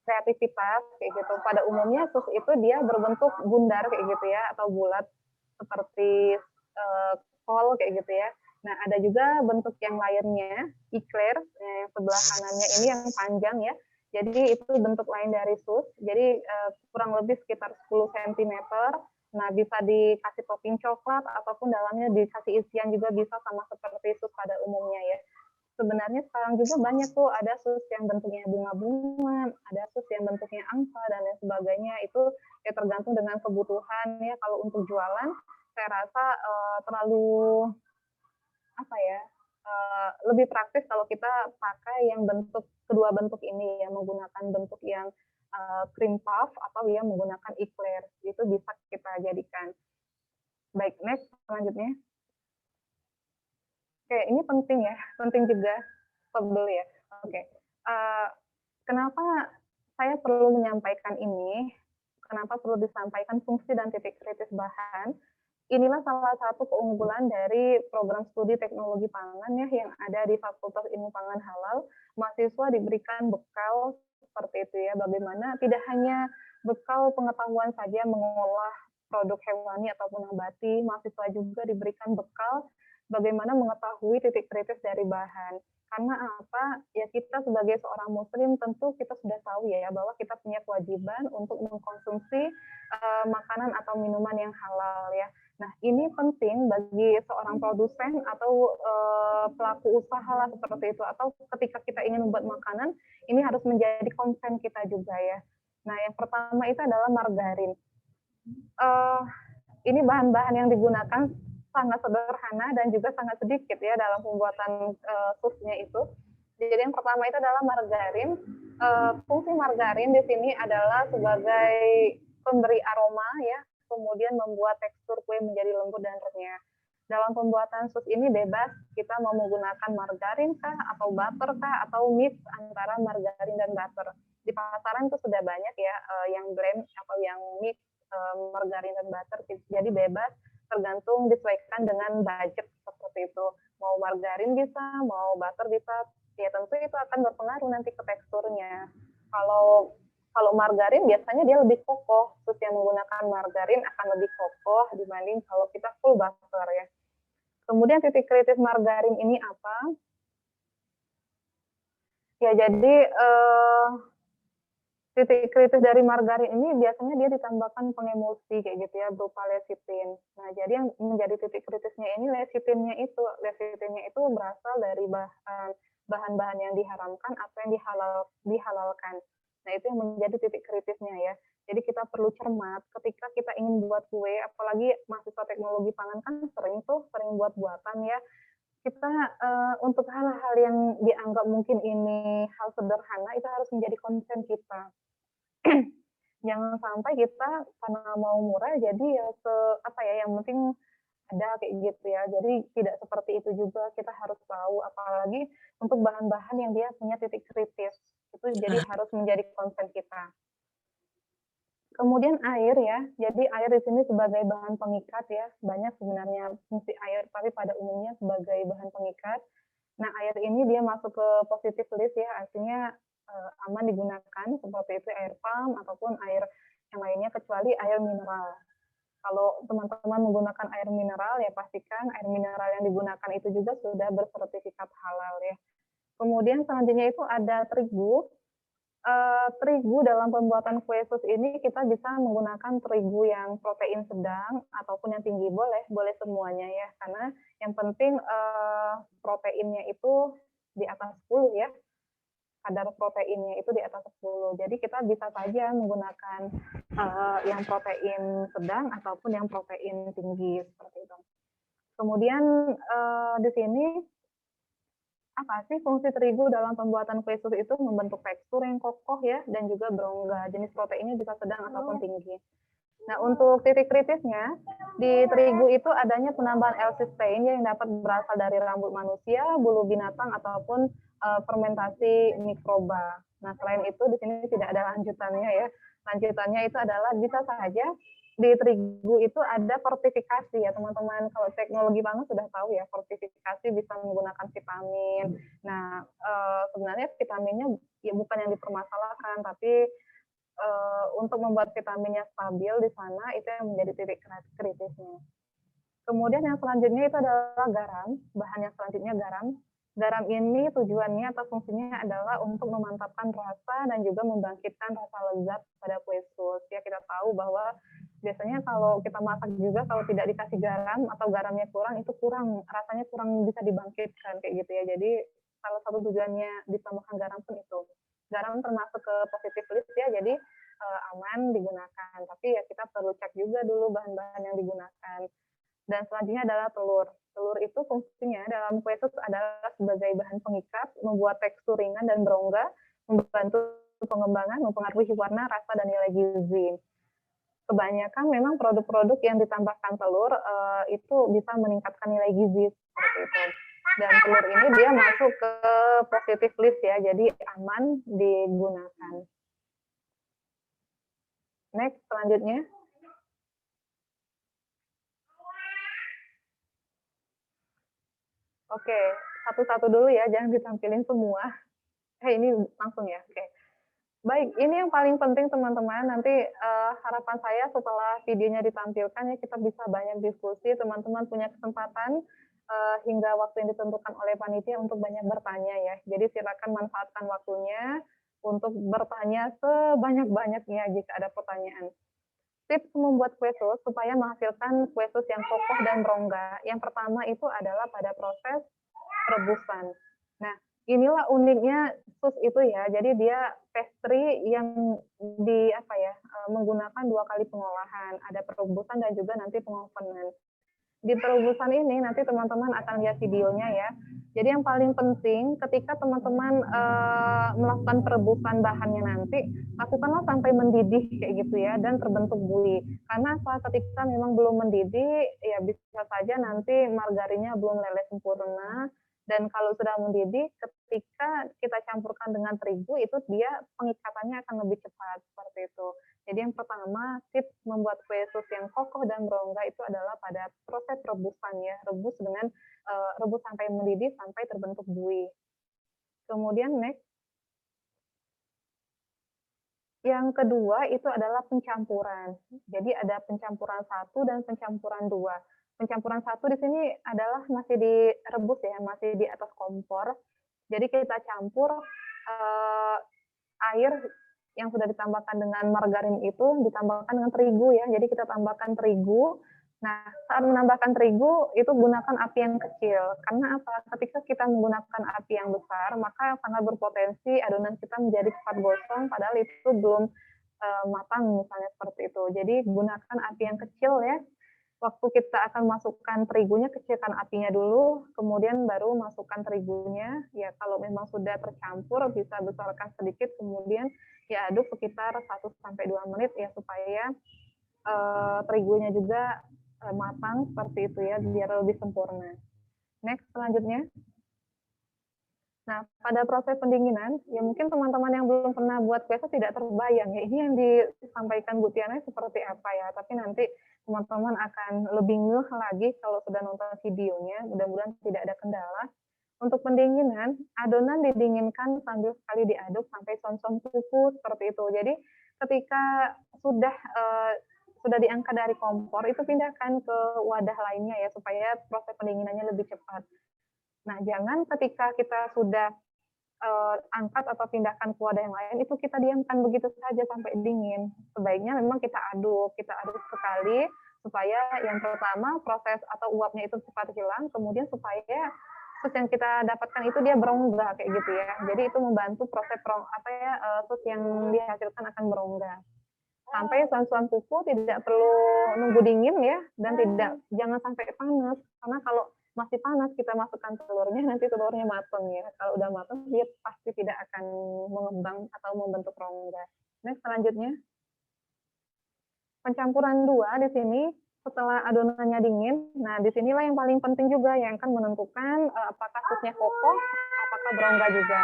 kreativitas kayak gitu. Pada umumnya sus itu dia berbentuk bundar kayak gitu ya, atau bulat seperti kol kayak gitu ya. Nah, ada juga bentuk yang lainnya, eclair, yang sebelah kanannya ini yang panjang ya. Jadi itu bentuk lain dari sus. Jadi kurang lebih sekitar 10 cm. Nah, bisa dikasih topping coklat ataupun dalamnya dikasih isian juga bisa sama seperti sus pada umumnya ya. Sebenarnya sekarang juga banyak tuh ada sus yang bentuknya bunga-bunga, ada sus yang bentuknya angsa dan lain sebagainya. Itu ya tergantung dengan kebutuhan ya. Kalau untuk jualan, saya rasa terlalu apa ya, lebih praktis kalau kita pakai yang kedua bentuk ini ya, menggunakan bentuk yang cream puff atau yang menggunakan eclair. Itu bisa kita jadikan. Baik, next selanjutnya. Oke, ini penting ya, penting juga pebel ya. Oke, kenapa saya perlu menyampaikan ini? Kenapa perlu disampaikan fungsi dan titik kritis bahan? Inilah salah satu keunggulan dari program studi teknologi pangan ya yang ada di Fakultas Ilmu Pangan Halal. Mahasiswa diberikan bekal seperti itu ya, bagaimana tidak hanya bekal pengetahuan saja mengolah produk hewani ataupun nabati, mahasiswa juga diberikan bekal bagaimana mengetahui titik kritis dari bahan. Karena apa? Ya kita sebagai seorang muslim tentu kita sudah tahu ya bahwa kita punya kewajiban untuk mengkonsumsi makanan atau minuman yang halal ya. Nah, ini penting bagi seorang produsen atau pelaku usaha lah seperti itu. Atau ketika kita ingin membuat makanan, ini harus menjadi konsen kita juga ya. Nah, yang pertama itu adalah margarin. Ini bahan-bahan yang digunakan sangat sederhana dan juga sangat sedikit ya dalam pembuatan susnya itu. Jadi yang pertama itu adalah margarin. Fungsi margarin di sini adalah sebagai pemberi aroma ya, kemudian membuat tekstur kue menjadi lembut dan renyah. Dalam pembuatan sus ini bebas kita mau menggunakan margarin kah atau butter kah atau mix antara margarin dan butter. Di pasaran itu sudah banyak ya yang blend atau yang mix margarin dan butter. Jadi bebas, tergantung disesuaikan dengan budget seperti itu. Mau margarin bisa, mau butter bisa. Ya tentu itu akan berpengaruh nanti ke teksturnya. Kalau margarin biasanya dia lebih kokoh, terus yang menggunakan margarin akan lebih kokoh dibanding kalau kita full butter ya. Kemudian titik kritis margarin ini apa? Ya jadi titik kritis dari margarin ini biasanya dia ditambahkan pengemulsi kayak gitu ya berupa lecitin. Nah jadi yang menjadi titik kritisnya ini lecitinnya itu berasal dari bahan-bahan yang diharamkan atau yang dihalalkan. Nah itu yang menjadi titik kritisnya ya. Jadi kita perlu cermat ketika kita ingin buat kue, apalagi mahasiswa teknologi pangan kan sering buat-buatan ya. Kita untuk hal-hal yang dianggap mungkin ini hal sederhana itu harus menjadi konsen kita. Jangan sampai kita karena mau murah jadi ya yang penting ada kayak gitu ya. Jadi tidak seperti itu juga, kita harus tahu apalagi untuk bahan-bahan yang dia punya titik kritis. Itu jadi harus menjadi konsen kita. Kemudian air ya. Jadi air di sini sebagai bahan pengikat ya. Banyak sebenarnya fungsi air tapi pada umumnya sebagai bahan pengikat. Nah, air ini dia masuk ke positive list ya, artinya aman digunakan, seperti itu air pump ataupun air yang lainnya kecuali air mineral. Kalau teman-teman menggunakan air mineral, ya pastikan air mineral yang digunakan itu juga sudah bersertifikat halal ya. Kemudian selanjutnya itu ada terigu. Terigu dalam pembuatan kue sus ini kita bisa menggunakan terigu yang protein sedang ataupun yang tinggi, boleh semuanya ya, karena yang penting proteinnya itu di atas 10 ya, kadar proteinnya itu di atas 10. Jadi kita bisa saja menggunakan yang protein sedang ataupun yang protein tinggi seperti itu. Kemudian di sini apa sih fungsi terigu dalam pembuatan kue sus itu? Membentuk tekstur yang kokoh ya, dan juga berongga. Jenis proteinnya bisa sedang ataupun tinggi. Nah, untuk titik kritisnya, di terigu itu adanya penambahan L-cysteine yang dapat berasal dari rambut manusia, bulu binatang, ataupun fermentasi mikroba. Nah, selain itu di sini tidak ada lanjutannya ya. Lanjutannya itu adalah bisa saja di terigu itu ada fortifikasi ya teman-teman. Kalau teknologi pangan sudah tahu ya, fortifikasi bisa menggunakan vitamin. Nah, sebenarnya vitaminnya ya bukan yang dipermasalahkan, tapi untuk membuat vitaminnya stabil di sana itu yang menjadi titik kritisnya. Kemudian yang selanjutnya itu adalah garam. Bahan yang selanjutnya garam. Garam ini tujuannya atau fungsinya adalah untuk memantapkan rasa dan juga membangkitkan rasa lezat pada kue sus. Ya, kita tahu bahwa biasanya kalau kita masak juga kalau tidak dikasih garam atau garamnya kurang, itu rasanya kurang bisa dibangkitkan kayak gitu ya. Jadi salah satu tujuannya ditambahkan garam pun itu. Garam termasuk ke positive list ya, jadi aman digunakan. Tapi ya kita perlu cek juga dulu bahan-bahan yang digunakan. Dan selanjutnya adalah telur. Telur itu fungsinya dalam kue sus adalah sebagai bahan pengikat, membuat tekstur ringan dan berongga, membantu pengembangan, mempengaruhi warna, rasa, dan nilai gizi. Kebanyakan memang produk-produk yang ditambahkan telur itu bisa meningkatkan nilai gizi seperti itu. Dan telur ini dia masuk ke positive list ya, jadi aman digunakan. Next, selanjutnya. Oke, satu-satu dulu ya, jangan ditampilin semua. Ini langsung ya, oke. Baik, ini yang paling penting teman-teman. Nanti harapan saya setelah videonya ditampilkan ya kita bisa banyak diskusi. Teman-teman punya kesempatan hingga waktu yang ditentukan oleh panitia untuk banyak bertanya ya. Jadi silakan manfaatkan waktunya untuk bertanya sebanyak-banyaknya jika ada pertanyaan. Tips membuat kue sus supaya menghasilkan kue sus yang kokoh dan berongga. Yang pertama itu adalah pada proses rebusan. Nah, inilah uniknya sus itu ya. Jadi dia pastry yang menggunakan 2 kali pengolahan. Ada perebusan dan juga nanti pengovenan. Di perebusan ini nanti teman-teman akan lihat videonya ya. Jadi yang paling penting ketika teman-teman melakukan perebusan bahannya nanti, lakukanlah sampai mendidih kayak gitu ya, dan terbentuk buih. Karena ketika memang belum mendidih, ya bisa saja nanti margarinnya belum meleleh sempurna. Dan kalau sudah mendidih, ketika kita campurkan dengan terigu, itu dia pengikatannya akan lebih cepat seperti itu. Jadi yang pertama, tips membuat kue sus yang kokoh dan berongga itu adalah pada proses rebusan ya, rebus sampai mendidih sampai terbentuk buih. Kemudian next, yang kedua itu adalah pencampuran. Jadi ada pencampuran 1 dan pencampuran 2. Pencampuran 1 di sini adalah masih direbus ya, masih di atas kompor. Jadi kita campur air yang sudah ditambahkan dengan margarin itu ditambahkan dengan terigu ya. Jadi kita tambahkan terigu. Nah, saat menambahkan terigu itu gunakan api yang kecil. Karena apa? Ketika kita menggunakan api yang besar, maka sangat berpotensi adonan kita menjadi cepat gosong padahal itu belum matang misalnya seperti itu. Jadi gunakan api yang kecil ya. Waktu kita akan masukkan terigunya, kecilkan apinya dulu, kemudian baru masukkan terigunya. Ya, kalau memang sudah tercampur, bisa besarkan sedikit, kemudian ya aduk sekitar 1-2 menit ya supaya terigunya juga matang seperti itu ya, biar lebih sempurna. Next, selanjutnya. Nah, pada proses pendinginan, ya mungkin teman-teman yang belum pernah buat kue sus tidak terbayang ya, ini yang disampaikan Bu Tiana seperti apa ya, tapi nanti teman-teman akan lebih ngeh lagi kalau sudah nonton videonya, mudah-mudahan tidak ada kendala. Untuk pendinginan, adonan didinginkan sambil sekali diaduk sampai son-son kuku seperti itu. Jadi ketika sudah diangkat dari kompor, itu pindahkan ke wadah lainnya ya supaya proses pendinginannya lebih cepat. Nah, jangan ketika kita sudah angkat atau pindahkan ke wadah yang lain, itu kita diamkan begitu saja sampai dingin. Sebaiknya memang kita aduk sekali supaya yang pertama proses atau uapnya itu cepat hilang, kemudian supaya sus yang kita dapatkan itu dia berongga kayak gitu ya. Jadi itu membantu proses sus yang dihasilkan akan berongga. Sampai suam-suam kuku tidak perlu nunggu dingin ya, dan jangan sampai panas, karena kalau masih panas kita masukkan telurnya, nanti telurnya matang ya. Kalau udah matang dia pasti tidak akan mengembang atau membentuk rongga. Next, selanjutnya pencampuran 2 di sini setelah adonannya dingin. Nah, disinilah yang paling penting juga yang akan menentukan apakah susnya kokoh, apakah berongga juga.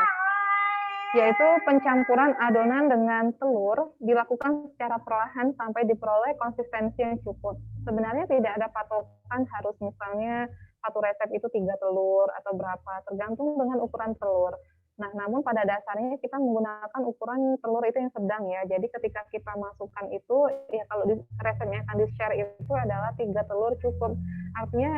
Yaitu pencampuran adonan dengan telur dilakukan secara perlahan sampai diperoleh konsistensi yang cukup. Sebenarnya tidak ada patokan harus misalnya satu resep itu 3 telur atau berapa, tergantung dengan ukuran telur. Nah, namun pada dasarnya kita menggunakan ukuran telur itu yang sedang ya. Jadi ketika kita masukkan itu, ya kalau di resep yang akan di-share itu adalah 3 telur cukup. Artinya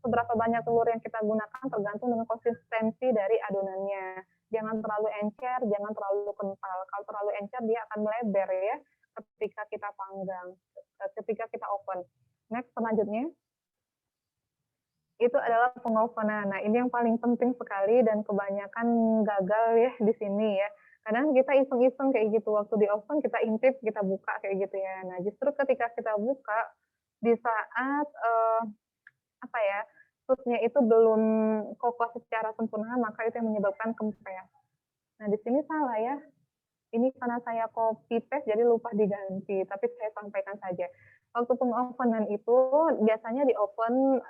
seberapa banyak telur yang kita gunakan tergantung dengan konsistensi dari adonannya. Jangan terlalu encer, jangan terlalu kental. Kalau terlalu encer dia akan melebar ya ketika kita panggang, ketika kita oven. Next, selanjutnya itu adalah pengovenan. Nah, ini yang paling penting sekali dan kebanyakan gagal ya di sini ya. Kadang kita iseng-iseng kayak gitu, waktu di oven kita intip, kita buka kayak gitu ya. Nah, justru ketika kita buka di saat susnya itu belum kokoh secara sempurna, maka itu yang menyebabkan kempes. Nah, di sini salah ya. Ini karena saya copy paste jadi lupa diganti, tapi saya sampaikan saja. Waktu pengovenan itu biasanya di oven,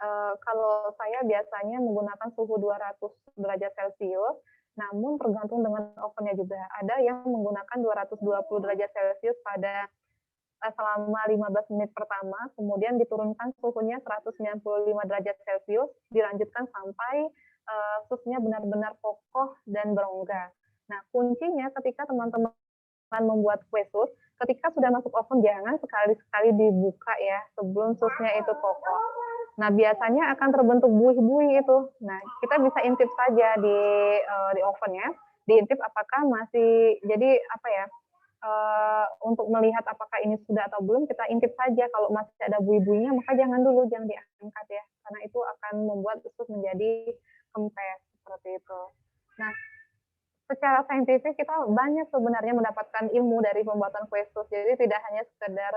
kalau saya biasanya menggunakan suhu 200 derajat Celcius, namun tergantung dengan ovennya juga. Ada yang menggunakan 220 derajat Celcius pada selama 15 menit pertama, kemudian diturunkan suhunya 195 derajat Celcius, dilanjutkan sampai susnya benar-benar kokoh dan berongga. Nah, kuncinya ketika teman-teman membuat kue sus, ketika sudah masuk oven jangan sekali-sekali dibuka ya sebelum susnya itu kokoh. Nah, biasanya akan terbentuk buih-buih itu. Nah, kita bisa intip saja di ovennya, diintip apakah masih jadi untuk melihat apakah ini sudah atau belum, kita intip saja. Kalau masih ada buih-buihnya, maka jangan diangkat ya, karena itu akan membuat sus menjadi kempes seperti itu. Nah, secara saintifik kita banyak sebenarnya mendapatkan ilmu dari pembuatan kue sus. Jadi tidak hanya sekedar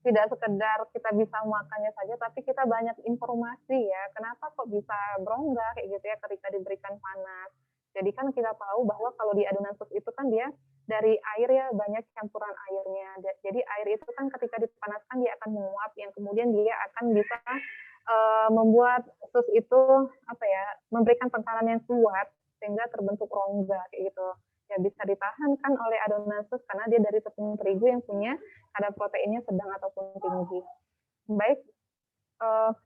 tidak sekedar kita bisa makannya saja, tapi kita banyak informasi ya. Kenapa kok bisa berongga kayak gitu ya ketika diberikan panas. Jadi kan kita tahu bahwa kalau di adonan sus itu kan dia dari air ya, banyak campuran airnya. Jadi air itu kan ketika dipanaskan dia akan menguap, yang kemudian dia akan bisa membuat sus itu memberikan tekanan yang kuat sehingga terbentuk rongga kayak gitu. Ya bisa ditahan kan oleh adonan sus karena dia dari tepung terigu yang punya kadar proteinnya sedang ataupun tinggi. Baik,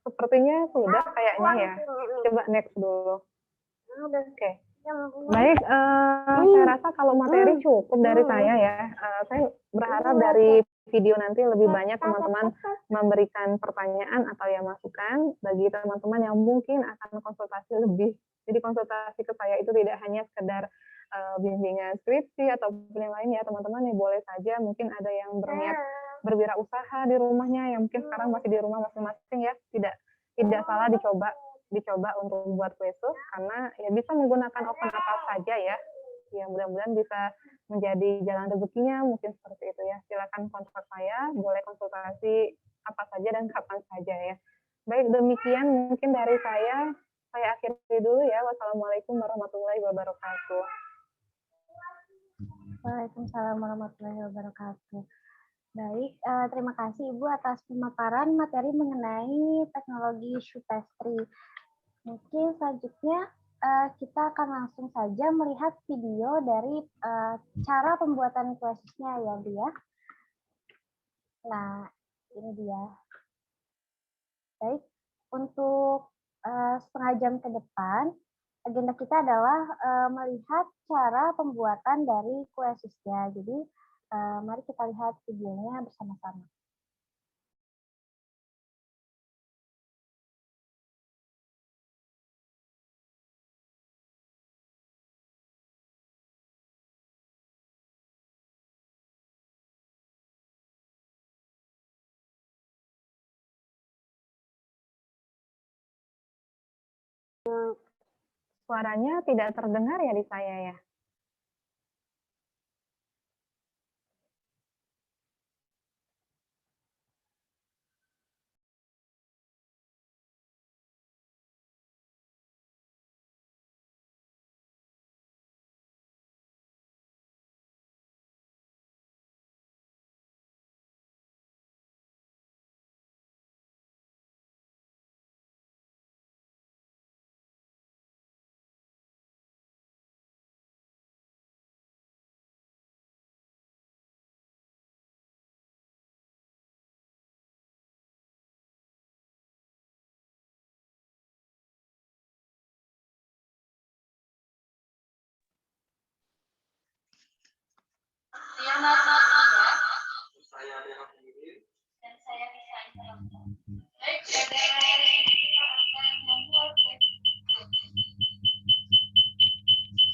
sepertinya sudah kayaknya ya. Coba next dulu. Oke. Baik, saya rasa kalau materi cukup dari saya ya. Saya berharap dari video nanti lebih banyak teman-teman memberikan pertanyaan atau ya masukan bagi teman-teman yang mungkin akan konsultasi lebih. Jadi konsultasi ke saya itu tidak hanya sekedar bimbingan skripsi ataupun yang lain ya teman-teman, ya boleh saja mungkin ada yang berniat berwirausaha di rumahnya yang mungkin sekarang masih di rumah masing-masing ya, tidak salah dicoba untuk membuat kue sus karena ya bisa menggunakan oven apa saja ya. Ya mudah-mudahan bisa menjadi jalan rezekinya mungkin seperti itu ya. Silakan kontak saya, boleh konsultasi apa saja dan kapan saja ya. Baik, demikian mungkin dari saya akhiri dulu ya. Wassalamualaikum warahmatullahi wabarakatuh. Waalaikumsalam warahmatullahi wabarakatuh. Baik, terima kasih Ibu atas pemaparan materi mengenai teknologi shoe pastry. Mungkin selanjutnya kita akan langsung saja melihat video dari cara pembuatan kue susnya ya Bu ya. Nah, ini dia. Baik, untuk setengah jam ke depan, agenda kita adalah melihat cara pembuatan dari kue sisnya. Jadi, mari kita lihat videonya bersama-sama. Suaranya tidak terdengar ya di saya ya?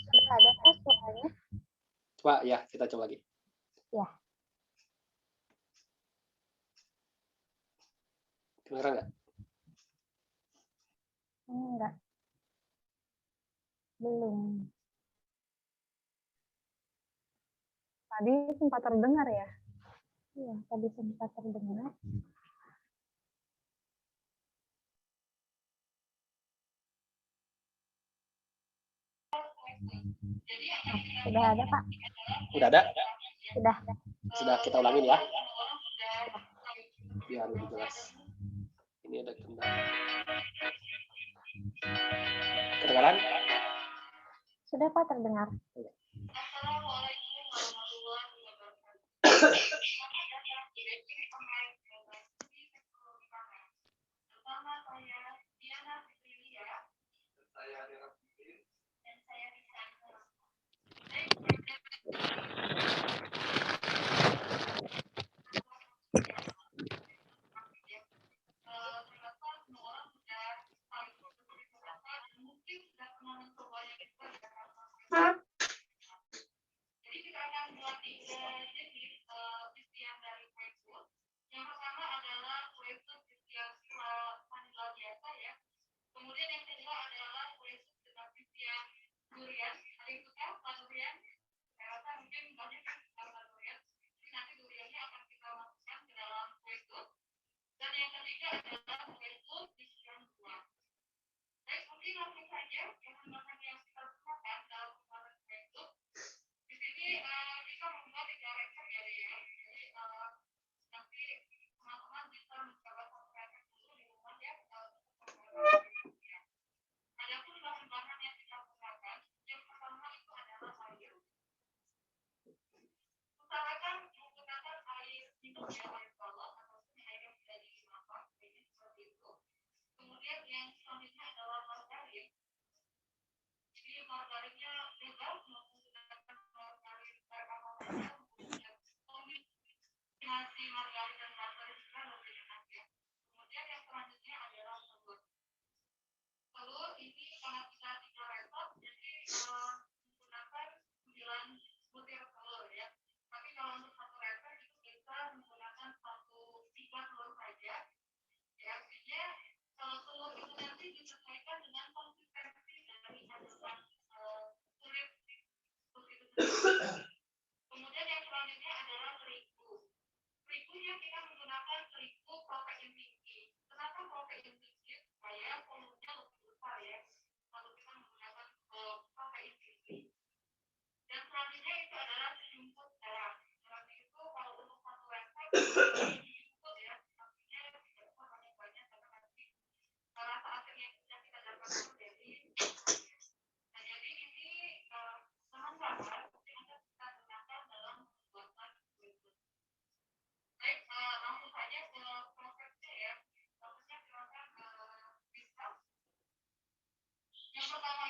Sudah ada kah suaranya? Coba ya, kita coba lagi. Ya. Kedengeran nggak? Enggak. Belum. Tadi sempat terdengar ya? Iya, tadi sempat terdengar. Sudah ada, Pak? Udah ada? Sudah. Sudah, kita ulangin ya. Biar lebih jelas. Ini ada kendala. Kedengaran? Sudah, Pak, terdengar.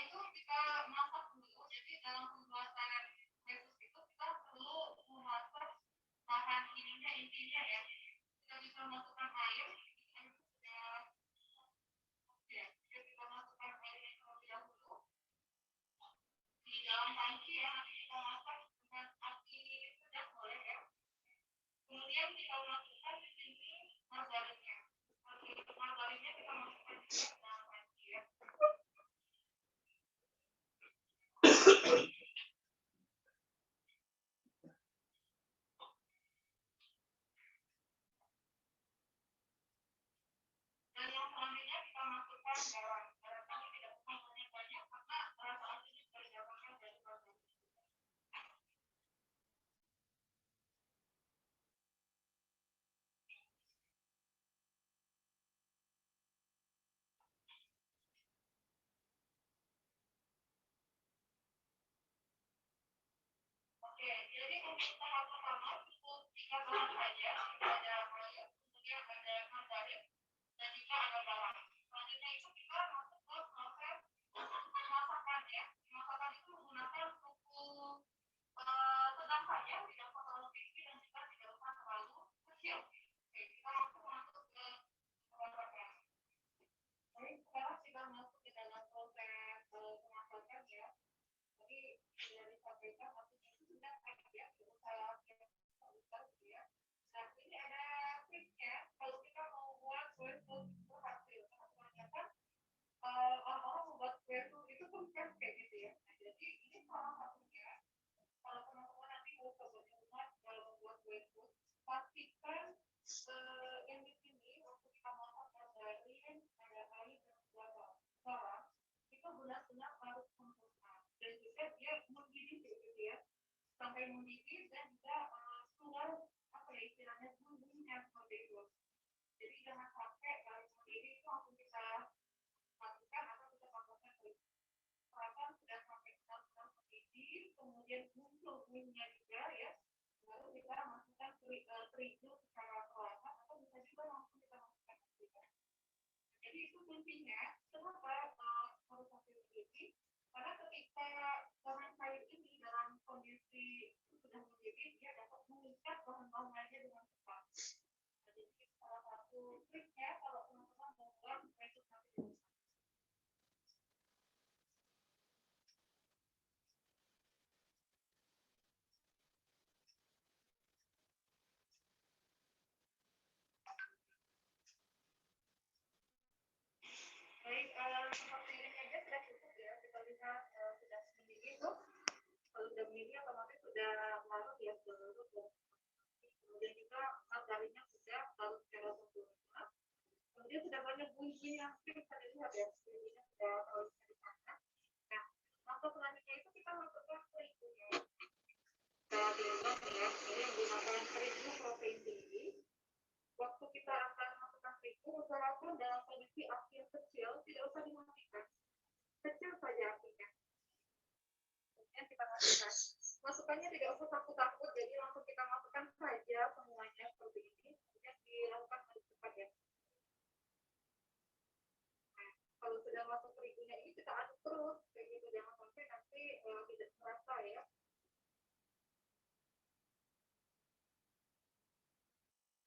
itu kita masak dulu. Jadi dalam pembuatan Yesus itu kita perlu memasak bahan intinya ya. Kita bisa masukkan air. Kita masukkan air terlebih dahulu di dalam panci ya. Nanti kita masak dengan api sedang boleh ya. Kemudian kita masukkan di sini margarinnya. Margarinnya kita masukkan juga ke dalam panci ya. Dan yang selanjutnya kita masukkan garam. Garamnya tidak usah banyak-banyak karena rasa asinnya sudah didapatkan dari margarin. Oke, jadi untuk tahap pertama cukup 3 bahan saja. Ada air, kemudian ada margarin, dan juga ada garam. Selanjutnya itu kita masuk ke proses pemasakan ya. Pemasakan itu menggunakan suhu sedang saja, tidak usah terlalu tinggi dan juga tidak usah terlalu kecil. Oke, kita langsung masuk ke pemasakan. Baik, sekarang kita masuk ke dalam proses pemasakan ya. Jadi sudah disampaikan maksudnya itu sudah ya, berusaha ya. Nah, ini ada triknya kalau kita mau buat kue food berhasil. Ternyata orang-orang membuat kue food itu pun kan kayak gitu ya. Nah, jadi ini salah satunya. Kalau teman-teman nanti mau coba di rumah kalau membuat kue food, pastikan yang di sini waktu kita masak margarin, ada air dan garam itu benar-benar harus sempurna dan juga dia mendidih gitu ya sampai mendidih dan juga keluar apa ya istilahnya bumbunya seperti itu. Jadi jangan sampai harus mendidih itu langsung kita masukkan atau kita tambahkan terus. Perasaan sudah sampai benar-benar mendidih, kemudian muncul bumbunya juga ya, lalu kita masukkan terigu secara perlahan atau bisa juga langsung kita masukkan juga. Jadi itu kuncinya kenapa harus sampai mendidih, karena ketika bahan cair ini dalam kondisi sudah mendidih dia dapat mengikat bahan-bahan lainnya dengan cepat. Jadi salah satu triknya kalau teman-teman mau buat kue food nanti di rumah. Baik, seperti ini aja sudah cukup ya. Kita lihat sudah mendidih tuh. Kalau sudah mendidih otomatis sudah larut ya, sudah larut. Kemudian juga margarinnya sudah larut secara sempurna. Kemudian sudah banyak bunyi yang bisa dilihat ya, bunyinya sudah terlalu di sana. Nah, langkah selanjutnya itu kita masukkan terigunya. Kita bilang ya, ini menggunakan terigu protein tinggi. Waktu kita akan masukkan terigu, usahakan dalam kondisi api yang kecil, tidak usah dimatikan. Kecil saja apinya. Kemudian kita masukkan. Masukannya tidak usah takut-takut, jadi langsung kita masukkan saja semuanya seperti ini. Kemudian dilakukan dengan cepat ya. Nah, kalau sudah masuk terigunya ini kita aduk terus, kayak gitu jangan sampai nanti tidak terasa ya.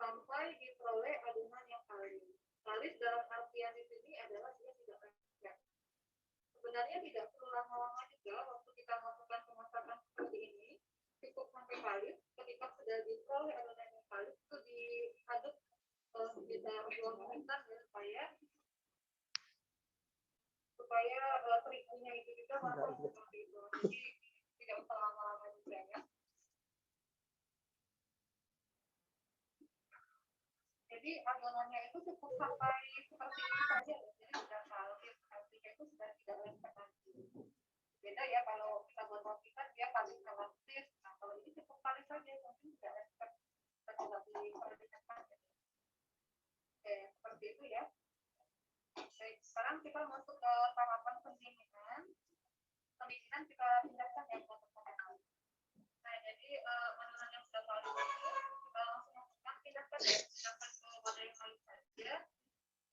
Sampai diperoleh adonan yang kalis. Kalis dalam artian di sini adalah dia tidak lengket. Sebenarnya tidak perlu lama-lama juga waktu kita masukkan pemasakan seperti ini, cukup sampai kalis. Ketika sudah diperoleh adonan yang kalis itu diaduk sekitar 2 menitan ya, supaya terigunya itu juga masuk seperti itu. Jadi tidak usah lama-lama juga ya. Jadi adonannya itu cukup sampai seperti ini saja, jadi sudah kalis, artinya itu sudah tidak lengket lagi. Beda ya kalau kita buat roti kan dia kalis elastis, nah kalau ini cukup kalis saja, mungkin tidak lengket, kita coba diperhatikan. Oke, seperti itu ya. Baik, sekarang kita masuk ke tahapan pendinginan. Pendinginan kita pindahkan ya ke tempat lain. Nah, jadi adonan yang sudah kalis itu kita langsung masukkan, pindahkan ya, pindahkan ke wadah yang kalis saja.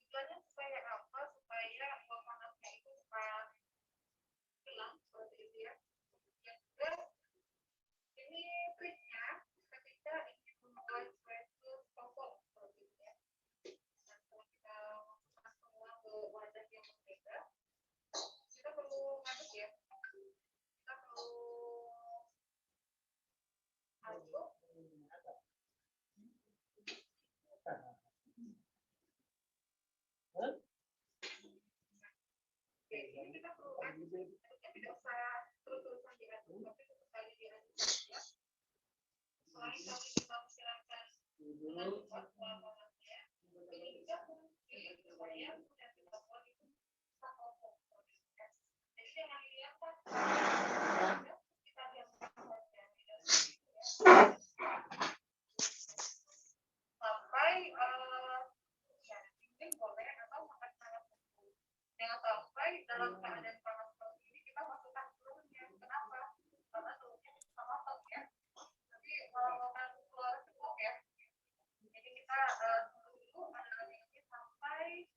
Tujuannya supaya apa? Supaya panasnya itu cepat ini kita perlu tidak usah terus-terusan diaduk, tapi sekali diaduk saja. Selain tadi kita menghilangkan dengan pola-polanya, ini juga mungkin supaya sudah kita buat itu bisa ngomong. Jadi jangan dilihatkan kita biasakan saja sampai ya mungkin boleh atau makan sangat betul. Jangan sampai dalam keadaan panas seperti ini kita masukkan telurnya. Kenapa? Karena telurnya bisa matang ya. Nanti akan keluar cukup ya. Jadi kita tunggu dulu adonannya sampai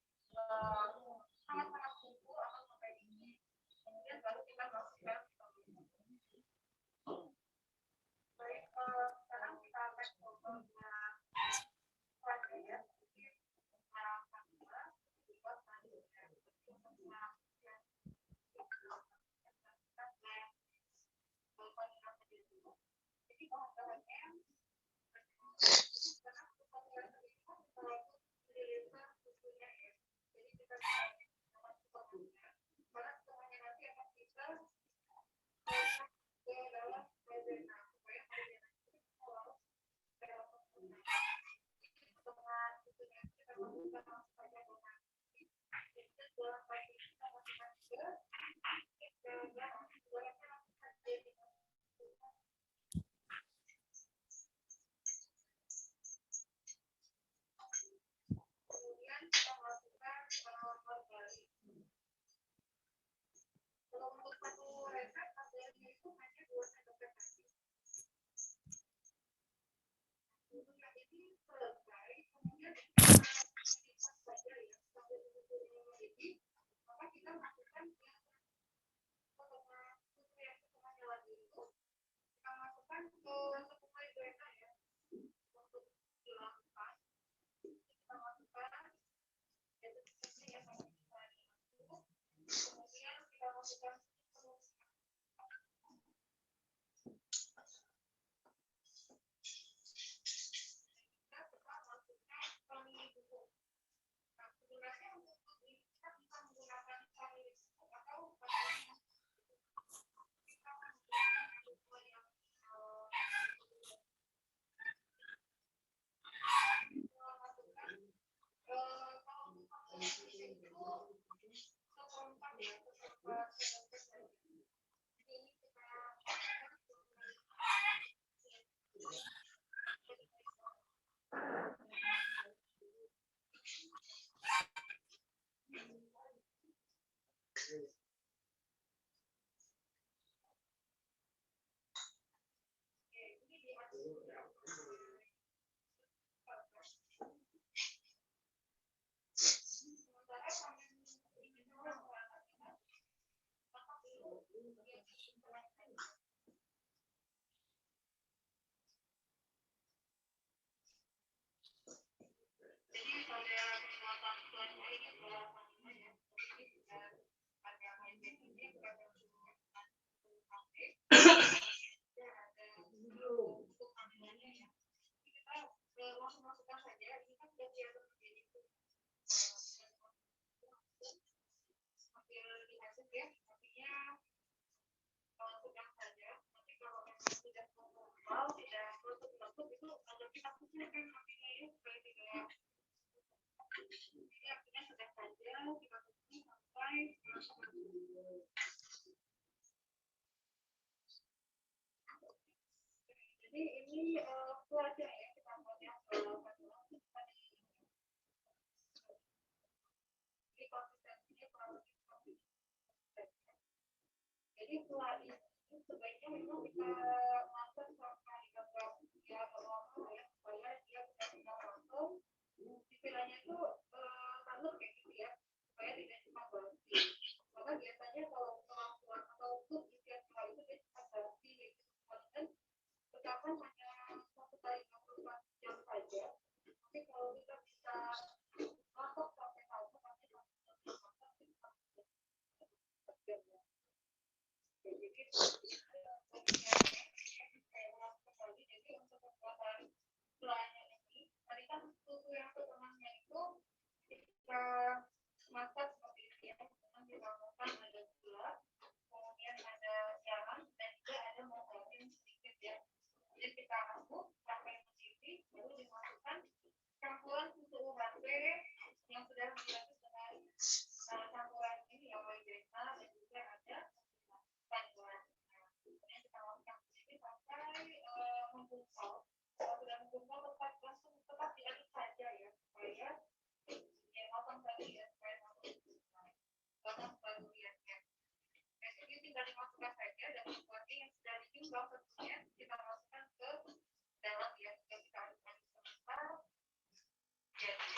sangat-sangat bumbu atau sampai dingin. Kemudian baru kita masukkan telurnya. Baik, sekarang kita akan coba ya. Jadi bahan-bahannya kemudian kita masukkan margarin. Kalau untuk satu resep margarinnya itu hanya 2 sendok teh saja. Bumbunya ini selesai, kemudian kita saja ya sampai bumbunya mendidih, maka kita masukkan yang setengahnya lagi itu kita masukkan ke setengah blender ya untuk hilangkan. Kita masukkan kemudian kita masukkan wangi bubuk. Nah, sebenarnya untuk ini kita bisa menggunakan wangi bubuk atau kita menggunakan bubuk yang masukkan kalau untuk ini itu seperempat ya, seperempat ini kita jadi pada kekuatan selanjutnya ini belakangan ya, ini sudah ada highlight ini bukan cuma sampai sudah ada untuk tampilannya ya. Kita langsung masukkan saja. Ini kan sudah biasa menjadi sambil diaduk ya, artinya sedang saja. Nanti kalau memang sudah menggumpal, tidak meletup-letup itu agak kita kecilkan apinya ya supaya tidak. Jadi artinya sedang saja kita tunggu sampai jadi ini cuaca ya kita buat yang tadi ini konsistensinya kurang lebih seperti ini. Jadi setelah ini sebaiknya memang kita masak sampai agak ya lama ya supaya dia benar-benar matang. Istilahnya itu tanur kayak gitu ya supaya tidak cepat basi. Maka biasanya kalau kemampuan atau untuk isian setelah itu dia cepat basi gitu. Dan persiapan hanya 1 kali 24 jam saja. Tapi kalau kita bisa masak sampai tahu pasti jadi untuk pembuatan gulanya ini tadi kan susu yang setengahnya itu kita masak seperti ini ya tinggal dimasukkan saja dan sesuatu yang sudah dijumlah tentunya kita masukkan ke dalam ya kita aduk sebentar. Jadi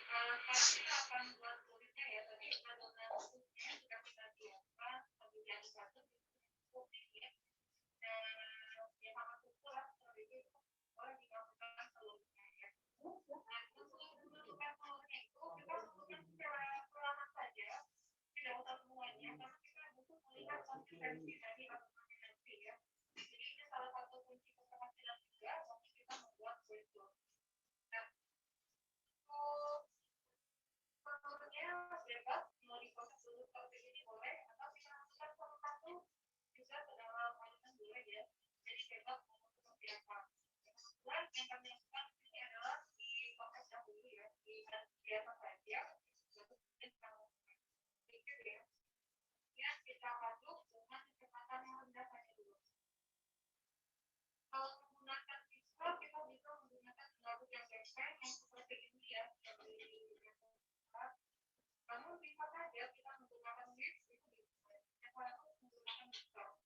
sekarang kita akan buat kulitnya ya. Tadi adonan supnya sudah kita siapkan kemudian satu kupingnya dan ya sama susu lah seperti itu boleh dimasukkan telurnya ya. Nah untuk memasukkan telurnya itu kita masukkan secara perlahan saja, tidak usah semuanya karena kita butuh melihat konsistensi dari adonannya nanti ya. Jadi ini salah satu kunci keberhasilan juga waktu kita membuat kue telur. Nah telurnya bebas mau diproses dulu seperti ini boleh atau kita masukkan satu-satu juga ke dalam adonan boleh ya. Jadi bebas mau seperti apa. Dan yang kami lakukan ini adalah diproses dahulu ya, biasa saja. Sedikit ya. Ya kita aduk dengan kecepatan yang rendah saja dulu. Kalau menggunakan pisau kita bisa menggunakan pengaduk yang geser yang seperti ini ya, namun bisa saja kita menggunakan whisk itu bisa. Yang lalu menggunakan pisau.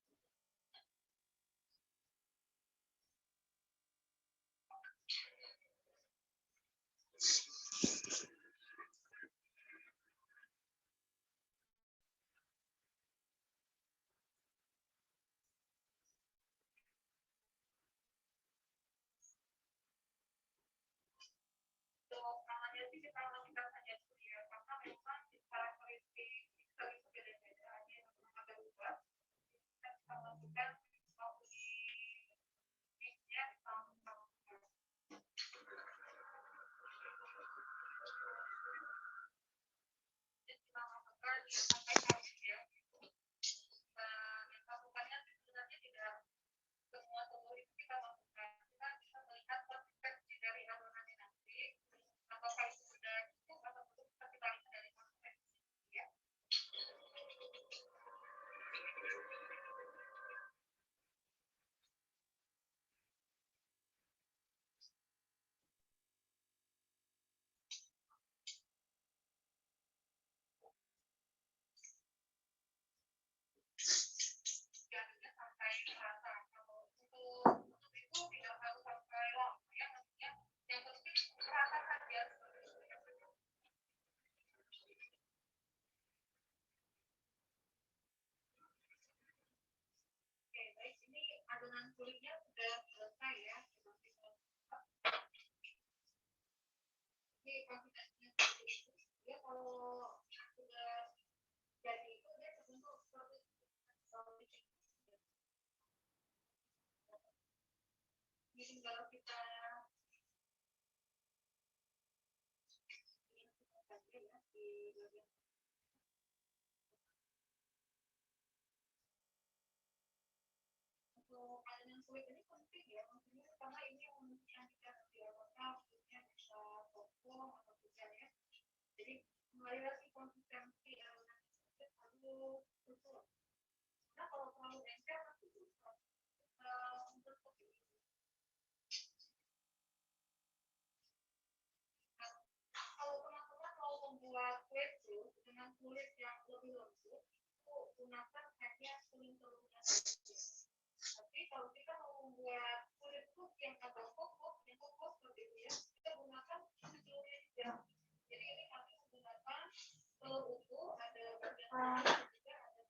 Untuk namanya sih kita lakukan saja dulu ya, karena memang karakteristik pisau itu beda-beda, ada yang agak berubah. Kita bisa lakukan mau di mixnya ditambah. Jadi kita masukkan ya sampai habis ya. Yang lakukannya sebenarnya tidak semua telur itu kita masukkan. Kita bisa melihat konsistensi dari adonannya nanti. Apakah itu sudah cukup atau belum kita lihat dari konsistensi ya. Jadinya sampai rata. Kalau untuk itu tidak harus sampai lama ya, maksudnya yang penting rata saja. Oke, baik ini adonan kulitnya sudah selesai ya. Ini konsistensinya seperti itu. Ya kalau sudah jadi itu dia terbentuk seperti ini tinggal kita saja ya di bagian untuk adonan kulit ini penting ya, maksudnya karena ini yang kita nanti apakah kulitnya bisa kokoh atau tidak ya. Jadi kembali lagi konsistensi adonan kulit harus betul. Nah kalau terlalu encer nanti susah untuk ini. Kalau teman-teman mau membuat kue dengan kulit yang lebih lembut, itu gunakan hanya kuning telurnya saja. Tapi kalau kita mau membuat kulit yang agak kokoh, yang kokoh seperti itu ya, kita gunakan kulit telurnya juga. Jadi ini kami menggunakan telur utuh, ada bagian telur juga ada.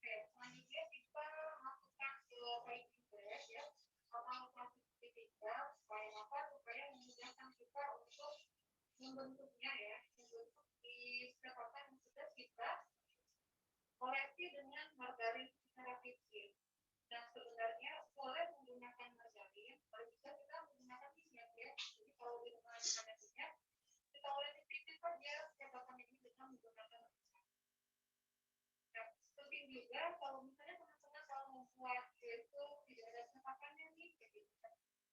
Oke, selanjutnya kita masukkan ke baking bread ya, atau plastik tipikal supaya apa? Supaya memudahkan kita untuk membentuknya ya, membentuk di kesempatan yang sudah kita koleksi dengan margarin secara kecil. Dan sebenarnya boleh menggunakan margarin, kalau bisa kita menggunakan minyak ya. Jadi kalau di rumah ada minyak, kita boleh tipis saja kesempatan ini dengan menggunakan minyak. Nah, penting juga kalau misalnya teman-teman kalau membuat itu tidak ada cetakannya nih, jadi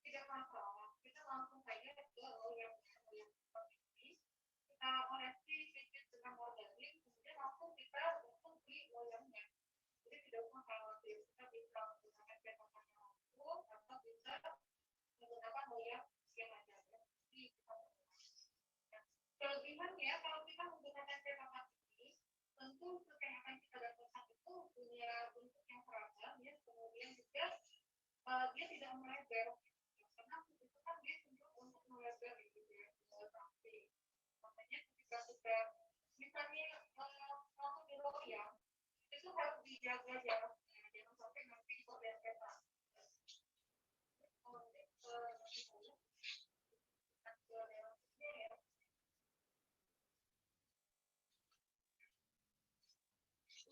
tidak masalah. Kita langsung saja ke yang seperti ini. Kita olesi sedikit dengan margarin, kemudian langsung kita untuk artinya ketika kita misalnya mau di loyang itu harus dijaga jaraknya, jangan sampai nanti berdempetan.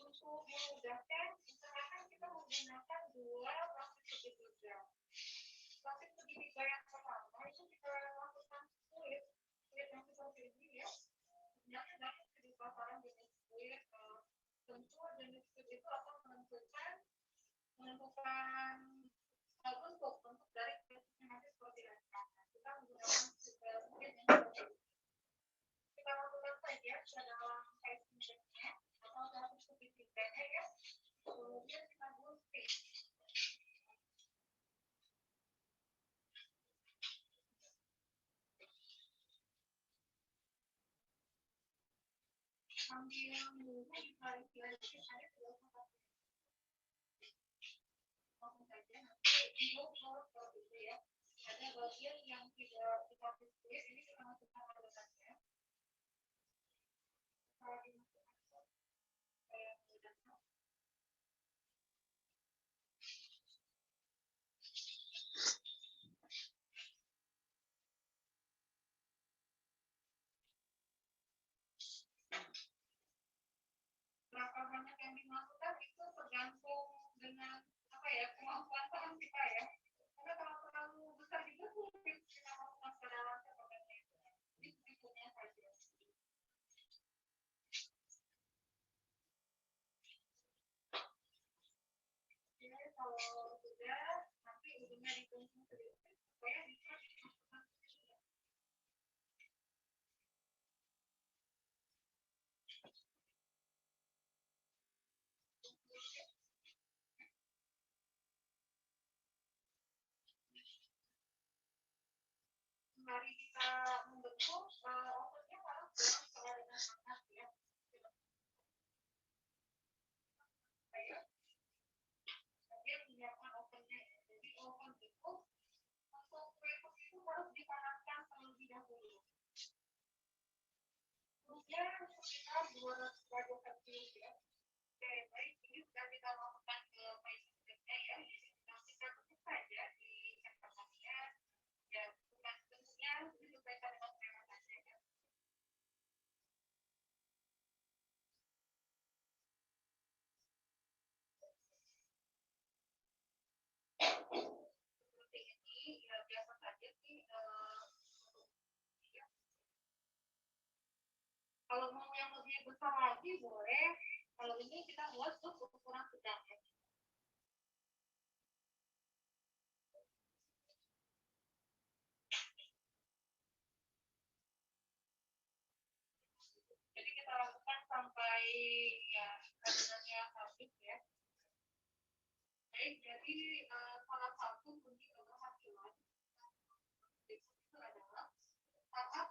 Untuk memudahkan, misalkan kita menggunakan dua plastik segitiga. Plastik segitiga yang pertama itu kita lakukan kulit yang seperti ini ya. Sebenarnya banyak di pasaran jenis kulit. Tentu jenis kulit itu akan menentukan bentuk dari kulitnya nanti seperti apa. Kita menggunakan kulit yang seperti ini. Kita lakukan saja dalam kain pinjetnya atau dalam segitiganya ya. Kemudian kita gunting. Sambil menunggu dikali-kali saya sudah langsung saja nanti diukur gitu ya. Ada bagian yang tidak dikasih kulit, ini kita masukkan adotannya. Kalau dimasukkan kayak mudahnya. Berapa banyak yang dimasukkan itu tergantung dengan apa ya kemampuan tangan kita ya. Karena kalau terlalu besar juga sulit kita masukkan ke dalam sebenarnya. Jadi sedikitnya saja. Jadi kalau sudah nanti ujungnya digunting sedikit supaya bisa dimasukkan ke dalam. Mari kita membentuk ovennya harus dalam keadaan panas ya. Kemudian menyiapkan ovennya. Jadi oven itu untuk wafer itu harus dipanaskan terlebih dahulu. Suhunya sekitar 200 derajat Celcius ya. Oke, baik, ini sudah kita masukkan ke paste-nya ya. Nah, kita tutup saja di cetakannya. Ya, bukan bentuknya disesuaikan dengan merah saja ya. Seperti ini, ya biasa saja sih. Ya. Kalau mau yang lebih besar lagi boleh. Kalau ini kita buat untuk ukuran sedang ya. Jadi kita lakukan sampai ya adonannya habis ya. Baik, jadi salah satu kunci keberhasilan itu adalah saat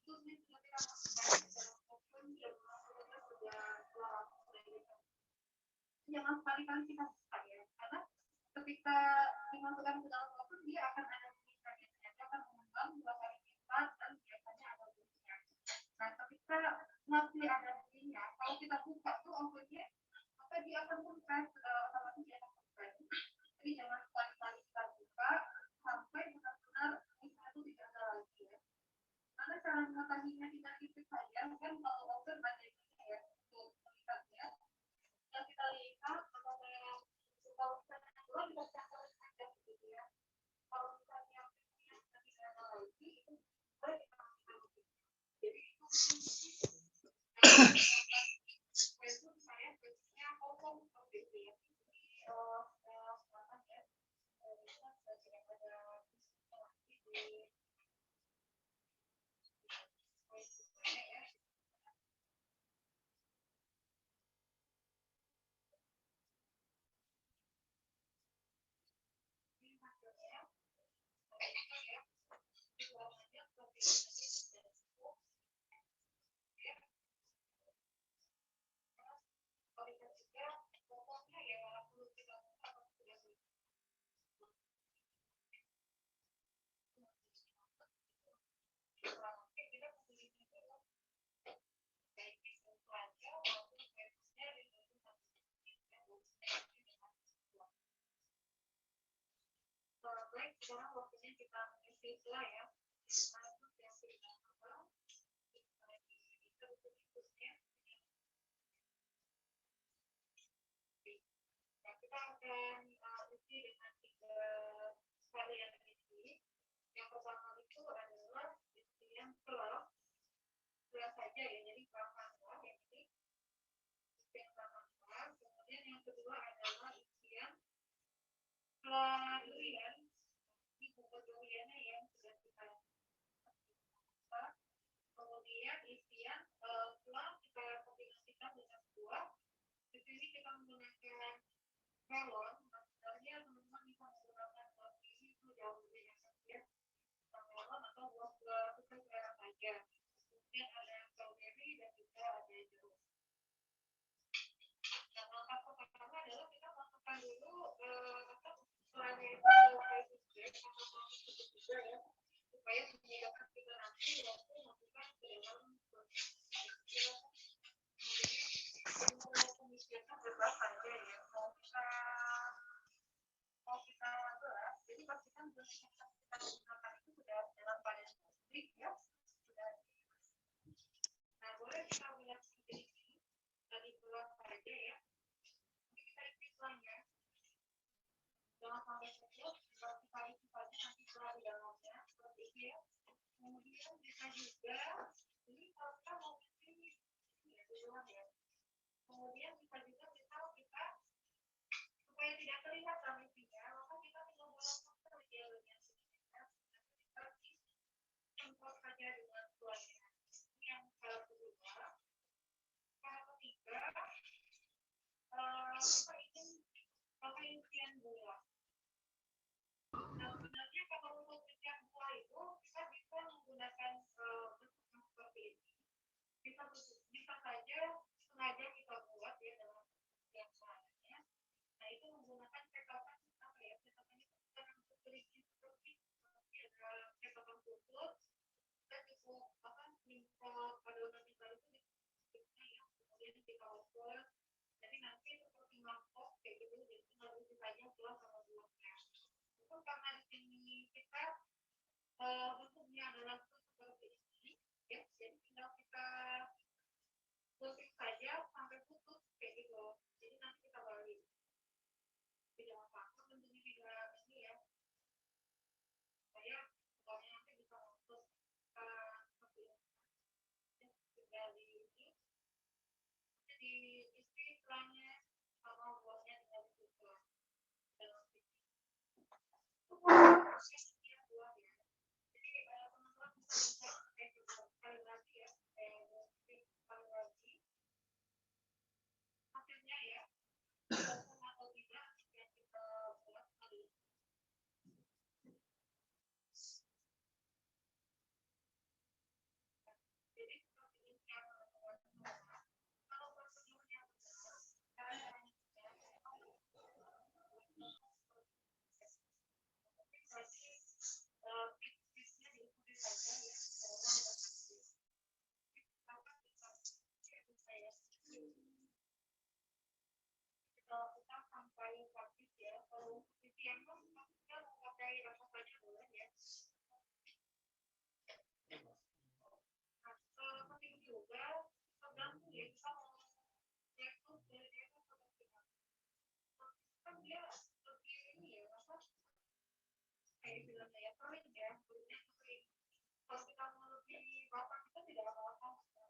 susu sudah kita masukkan ke dalam oven yang sudah 200 derajat. Jangan sekali-kali kita buka ya, karena ketika dimasukkan ke dalam oven dia akan ada bunyinya, dia akan mengembang 2 kali lipat dan biasanya ada bunyinya. Nah, ketika masih ada bunyinya, kalau kita buka tuh ovennya, maka dia akan kempes, otomatis dia akan kempes. Jadi jangan sekali-kali kita buka sampai benar-benar bunyinya itu tidak ada lagi ya. Karena cara mengetahuinya kita tipis saja, kan kalau oven ada bunyinya ya untuk melihatnya. Yang kita lihat apakah kalau misalnya keluar kita campur saja gitu ya. Kalau misalnya bunyinya sudah tidak ada lagi, itu boleh kita masukkan lagi. Jadi itu itu saya biasanya kosong seperti itu ya. Selatan ya. Kita tidak ada lagi di ya. Ini hasilnya. Ya. Warnanya seperti ini. siswa ya, yang sudah kita akan uji dengan 3 varian ini. Yang pertama itu adalah isian kelas saja ya, jadi kelas yang ini isian kelas. Kemudian yang kedua adalah isian durian. Ini buku duriannya yang sudah kita buka. Kemudian isian setelah kita kombinasikan dengan buah. Di sini kita menggunakan melon. Sebenarnya teman-teman bisa menggunakan melon ini itu jauh lebih enak ya. Melon atau buah-buah itu selera saja. Kemudian ada strawberry dan juga ada jeruk. Nah, langkah pertama adalah kita masukkan dulu selain itu juga ya, supaya memudahkan kita nanti waktu masukkan ke dalam pemikiran bebas saja ya. Mau kita belas, jadi pastikan beras yang kita gunakan itu sudah dalam keadaan plastik ya, sudah. Nah, boleh kita belas seperti ini, dari belas saja ya. Jadi kita isi selangnya, jangan sampai kecil, kalau kita isi saja nanti setelah di dalamnya seperti ini ya. Kemudian bisa juga, ini kalau kita mau isi ya duluan ya. Kemudian bisa juga misal kita supaya tidak kelihatan isinya, maka kita tinggal bolak saja gelnya sedikit. Kita semprot saja dengan kuahnya. Ini yang kedua. Yang ketiga, kita ingin pakai isian gula. Nah, sebenarnya kalau untuk isian gula itu kita bisa menggunakan bentuk yang seperti ini. Bisa saja sengaja kita buat ya dalam yang seadanya. Nah, itu menggunakan cetakan apa ya? Cetakan itu bukan untuk berisi seperti ada cetakan khusus. Kita cukup import adonan kita itu di ya, kemudian kita oper. Jadi nanti seperti mangkok kayak gitu, jadi tinggal isi saja buah sama buahnya. Itu karena di sini kita bentuknya adalah seperti ini, ya. Jadi tinggal kita tutup saja sampai putus kayak gitu. Jadi nanti kita balik. Tidak apa-apa, tentunya tidak ini ya. Saya pokoknya nanti bisa untuk seperti dari ini. Jadi isi selangnya sama buahnya tinggal ditutup. Dalam sini. Prosesnya buah ya. Jadi teman-teman bisa sekali lagi ya. Sekali lagi. Hasilnya ya. Atau tidak yang kita buat tadi. Jadi seperti ini yang kalau prosedurnya fitnya diikuti saja ya. Kita lakukan sampai praktis ya. Kalau sisi yang kita memakai rasa saja boleh ya. Nah, penting juga tergantung ya, kita mau jatuh dari dia seperti apa. Kan dia lebih ini ya, apa kayak bilangnya ya kering ya, kulitnya kering. Kalau kita mau lebih bapak kita tidak apa-apa, lebih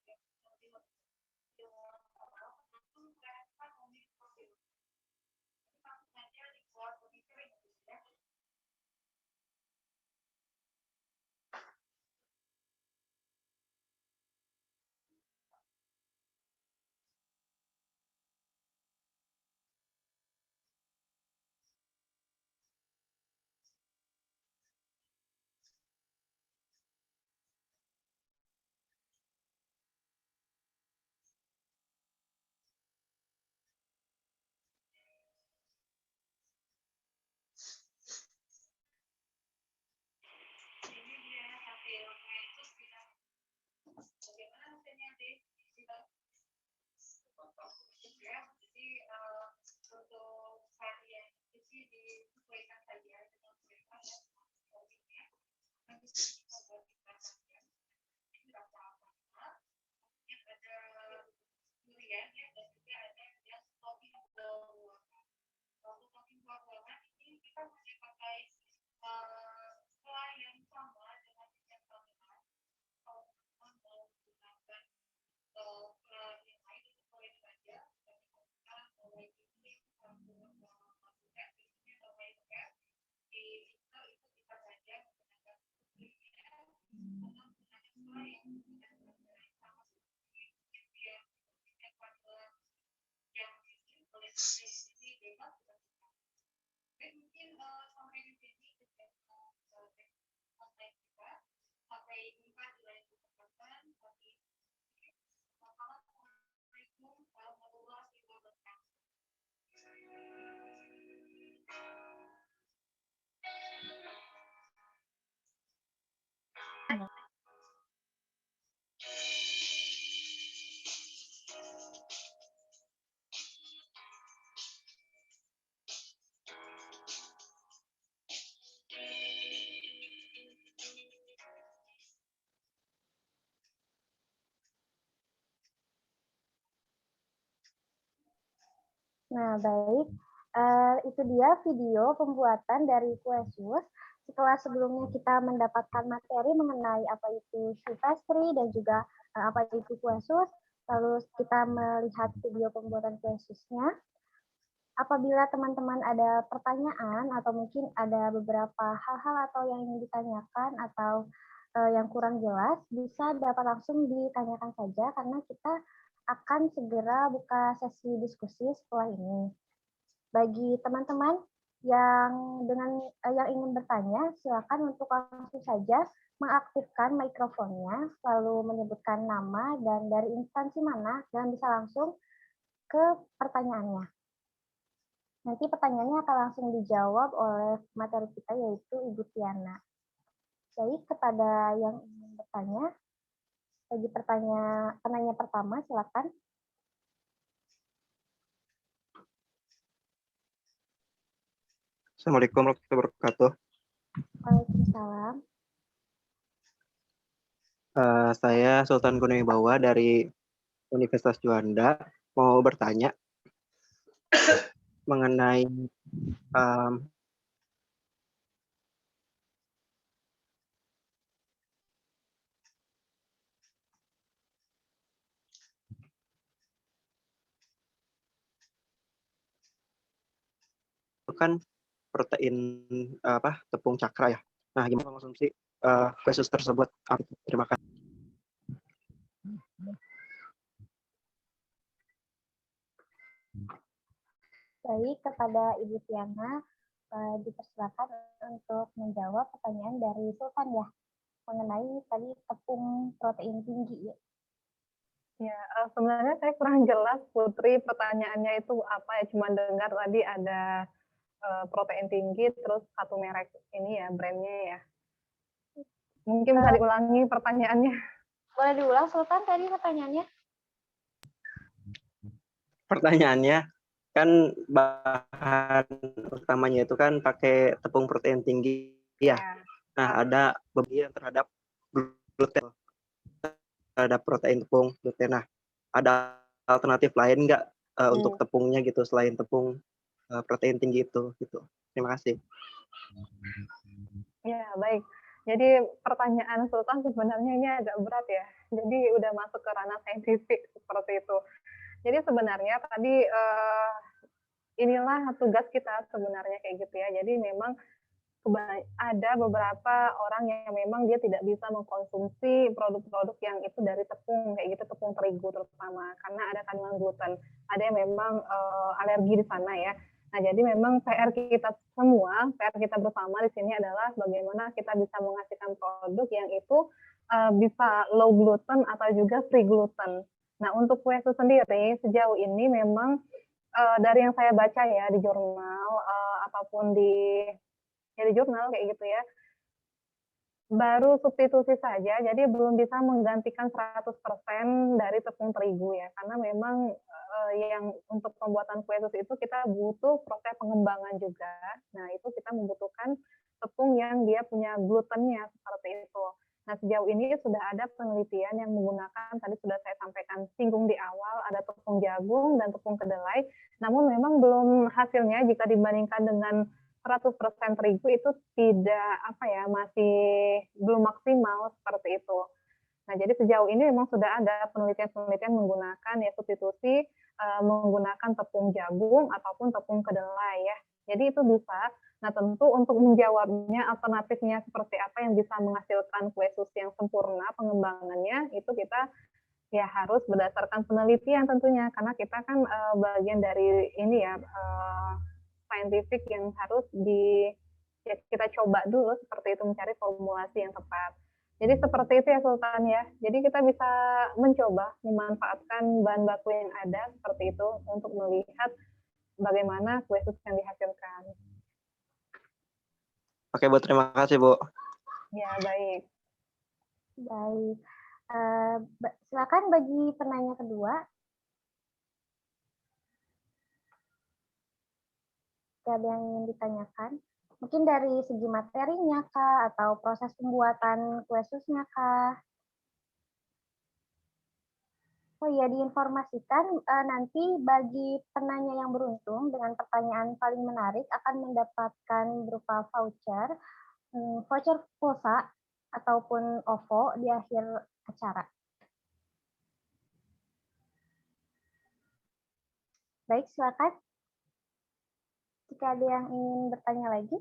ya, lebih apa-apa, langsung kan mau seperti itu. Tapi saja dibuat lebih kering gitu ya. Ini dia hasilnya itu kita bagaimana hasilnya di kita ya. Jadi untuk varian isi disesuaikan saja dengan mereka ya. Mungkin sampai di sini kegiatan online kita sampai jumpa di lain kesempatan. Assalamualaikum warahmatullahi wabarakatuh. Nah, baik. Itu dia video pembuatan dari Kuesus. Setelah sebelumnya kita mendapatkan materi mengenai apa itu Silvestri dan juga apa itu Kuesus, lalu kita melihat video pembuatan Kuesusnya. Apabila teman-teman ada pertanyaan atau mungkin ada beberapa hal-hal atau yang ingin ditanyakan atau yang kurang jelas, bisa dapat langsung ditanyakan saja karena kita akan segera buka sesi diskusi setelah ini. Bagi teman-teman yang yang ingin bertanya, silakan untuk langsung saja mengaktifkan mikrofonnya, lalu menyebutkan nama dan dari instansi mana, dan bisa langsung ke pertanyaannya. Nanti pertanyaannya akan langsung dijawab oleh materi kita, yaitu Ibu Tiana. Baik, kepada yang ingin bertanya, bagi penanya pertama, silakan. Assalamualaikum warahmatullahi wabarakatuh. Waalaikumsalam. Saya Sultan Gunungwibawa dari Universitas Juanda, mau bertanya mengenai kan protein tepung cakra ya. Nah, gimana mengkonsumsi Kuesus tersebut? Terima kasih. Baik, kepada Ibu Tiana, dipersilakan untuk menjawab pertanyaan dari Sultan ya, mengenai tadi tepung protein tinggi. Ya, sebenarnya saya kurang jelas, Putri, pertanyaannya itu apa ya, cuma dengar tadi ada protein tinggi, terus satu merek ini ya, brandnya ya. Mungkin bisa diulangi pertanyaannya. Boleh diulang, Sultan, tadi pertanyaannya? Pertanyaannya, kan bahan utamanya itu kan pakai tepung protein tinggi ya. Nah, ada beberapa terhadap gluten, terhadap protein tepung gluten. Nah, ada alternatif lain nggak untuk tepungnya gitu selain tepung protein tinggi itu gitu. Terima kasih. Ya, baik. Jadi pertanyaan Sultan sebenarnya ini agak berat ya. Jadi udah masuk ke ranah saintifik seperti itu. Jadi sebenarnya tadi inilah tugas kita sebenarnya kayak gitu ya. Jadi memang ada beberapa orang yang memang dia tidak bisa mengkonsumsi produk-produk yang itu dari tepung kayak gitu, tepung terigu terutama karena ada kandungan gluten. Ada yang memang alergi di sana ya. Nah, jadi memang PR kita semua, PR kita bersama di sini adalah bagaimana kita bisa menghasilkan produk yang itu bisa low gluten atau juga free gluten. Nah, untuk Kuesus sendiri sejauh ini memang dari yang saya baca ya di jurnal apapun di jurnal kayak gitu ya, baru substitusi saja, jadi belum bisa menggantikan 100% dari tepung terigu ya, karena memang yang untuk pembuatan Kuesus itu kita butuh proses pengembangan juga. Nah, itu kita membutuhkan tepung yang dia punya glutennya seperti itu. Nah, sejauh ini sudah ada penelitian yang menggunakan, tadi sudah saya sampaikan singgung di awal, ada tepung jagung dan tepung kedelai, namun memang belum hasilnya jika dibandingkan dengan 100% terigu itu tidak masih belum maksimal seperti itu. Nah, jadi sejauh ini memang sudah ada penelitian-penelitian menggunakan ya substitusi menggunakan tepung jagung ataupun tepung kedelai ya. Jadi itu bisa. Nah, tentu untuk menjawabnya alternatifnya seperti apa yang bisa menghasilkan kue sushi yang sempurna pengembangannya itu kita Ya harus berdasarkan penelitian tentunya, karena kita kan bagian dari ini ya, scientific yang harus ya kita coba dulu seperti itu, mencari formulasi yang tepat. Jadi seperti itu ya Sultan ya. Jadi kita bisa mencoba memanfaatkan bahan baku yang ada seperti itu untuk melihat bagaimana kue sus yang dihasilkan. Oke Bu, terima kasih Bu. Ya baik. Baik. Silakan bagi penanya kedua. Ada yang ingin ditanyakan? Mungkin dari segi materinya kah, atau proses pembuatan kue susnya kah? Oh iya, diinformasikan nanti bagi penanya yang beruntung dengan pertanyaan paling menarik akan mendapatkan berupa voucher, voucher pulsa ataupun OVO di akhir acara. Baik, silakan. Jika ada yang ingin bertanya lagi.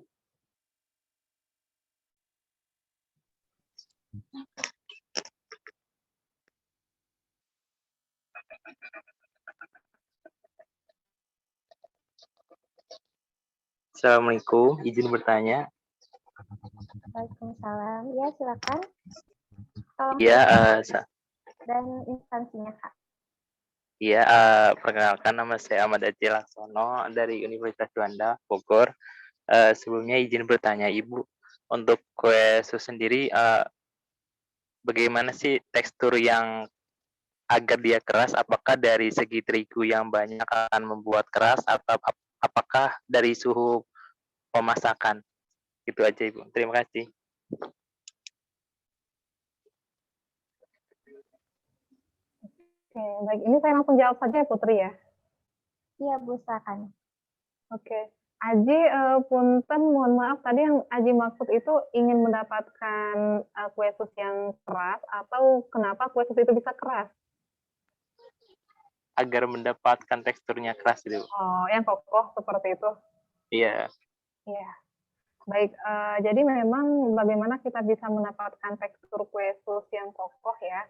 Assalamualaikum, izin bertanya. Waalaikumsalam. Ya, silakan. Tolong Ya, dan instansinya, Kak. ya, perkenalkan nama saya Ahmad Aji Laksono dari Universitas Juanda, Bogor. Sebelumnya izin bertanya, Ibu, untuk kue sus sendiri, bagaimana sih tekstur yang agar dia keras? Apakah dari segi terigu yang banyak akan membuat keras, atau apakah dari suhu pemasakan? Itu aja, Ibu. Terima kasih. Oke, baik. Ini saya langsung jawab saja ya Putri ya. Iya, Bu, silakan. Oke. Aji, punten, mohon maaf tadi yang Aji maksud itu ingin mendapatkan kue sus yang keras atau kenapa kue sus itu bisa keras? Agar mendapatkan teksturnya keras gitu. Oh, yang kokoh seperti itu. Iya. Iya. Baik, jadi memang bagaimana kita bisa mendapatkan tekstur kue sus yang kokoh ya.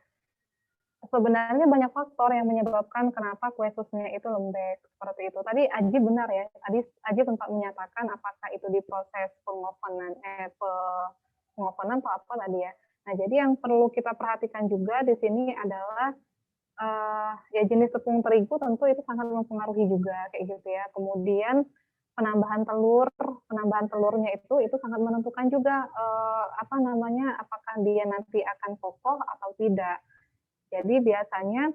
Sebenarnya banyak faktor yang menyebabkan kenapa kue susnya itu lembek seperti itu. Tadi Aji benar ya, tadi Aji sempat menyatakan apakah itu di proses pengovenan atau apa tadi ya. Nah, jadi yang perlu kita perhatikan juga di sini adalah ya jenis tepung terigu tentu itu sangat mempengaruhi juga kayak gitu ya. Kemudian penambahan telurnya itu sangat menentukan juga apakah dia nanti akan kokoh atau tidak. Jadi biasanya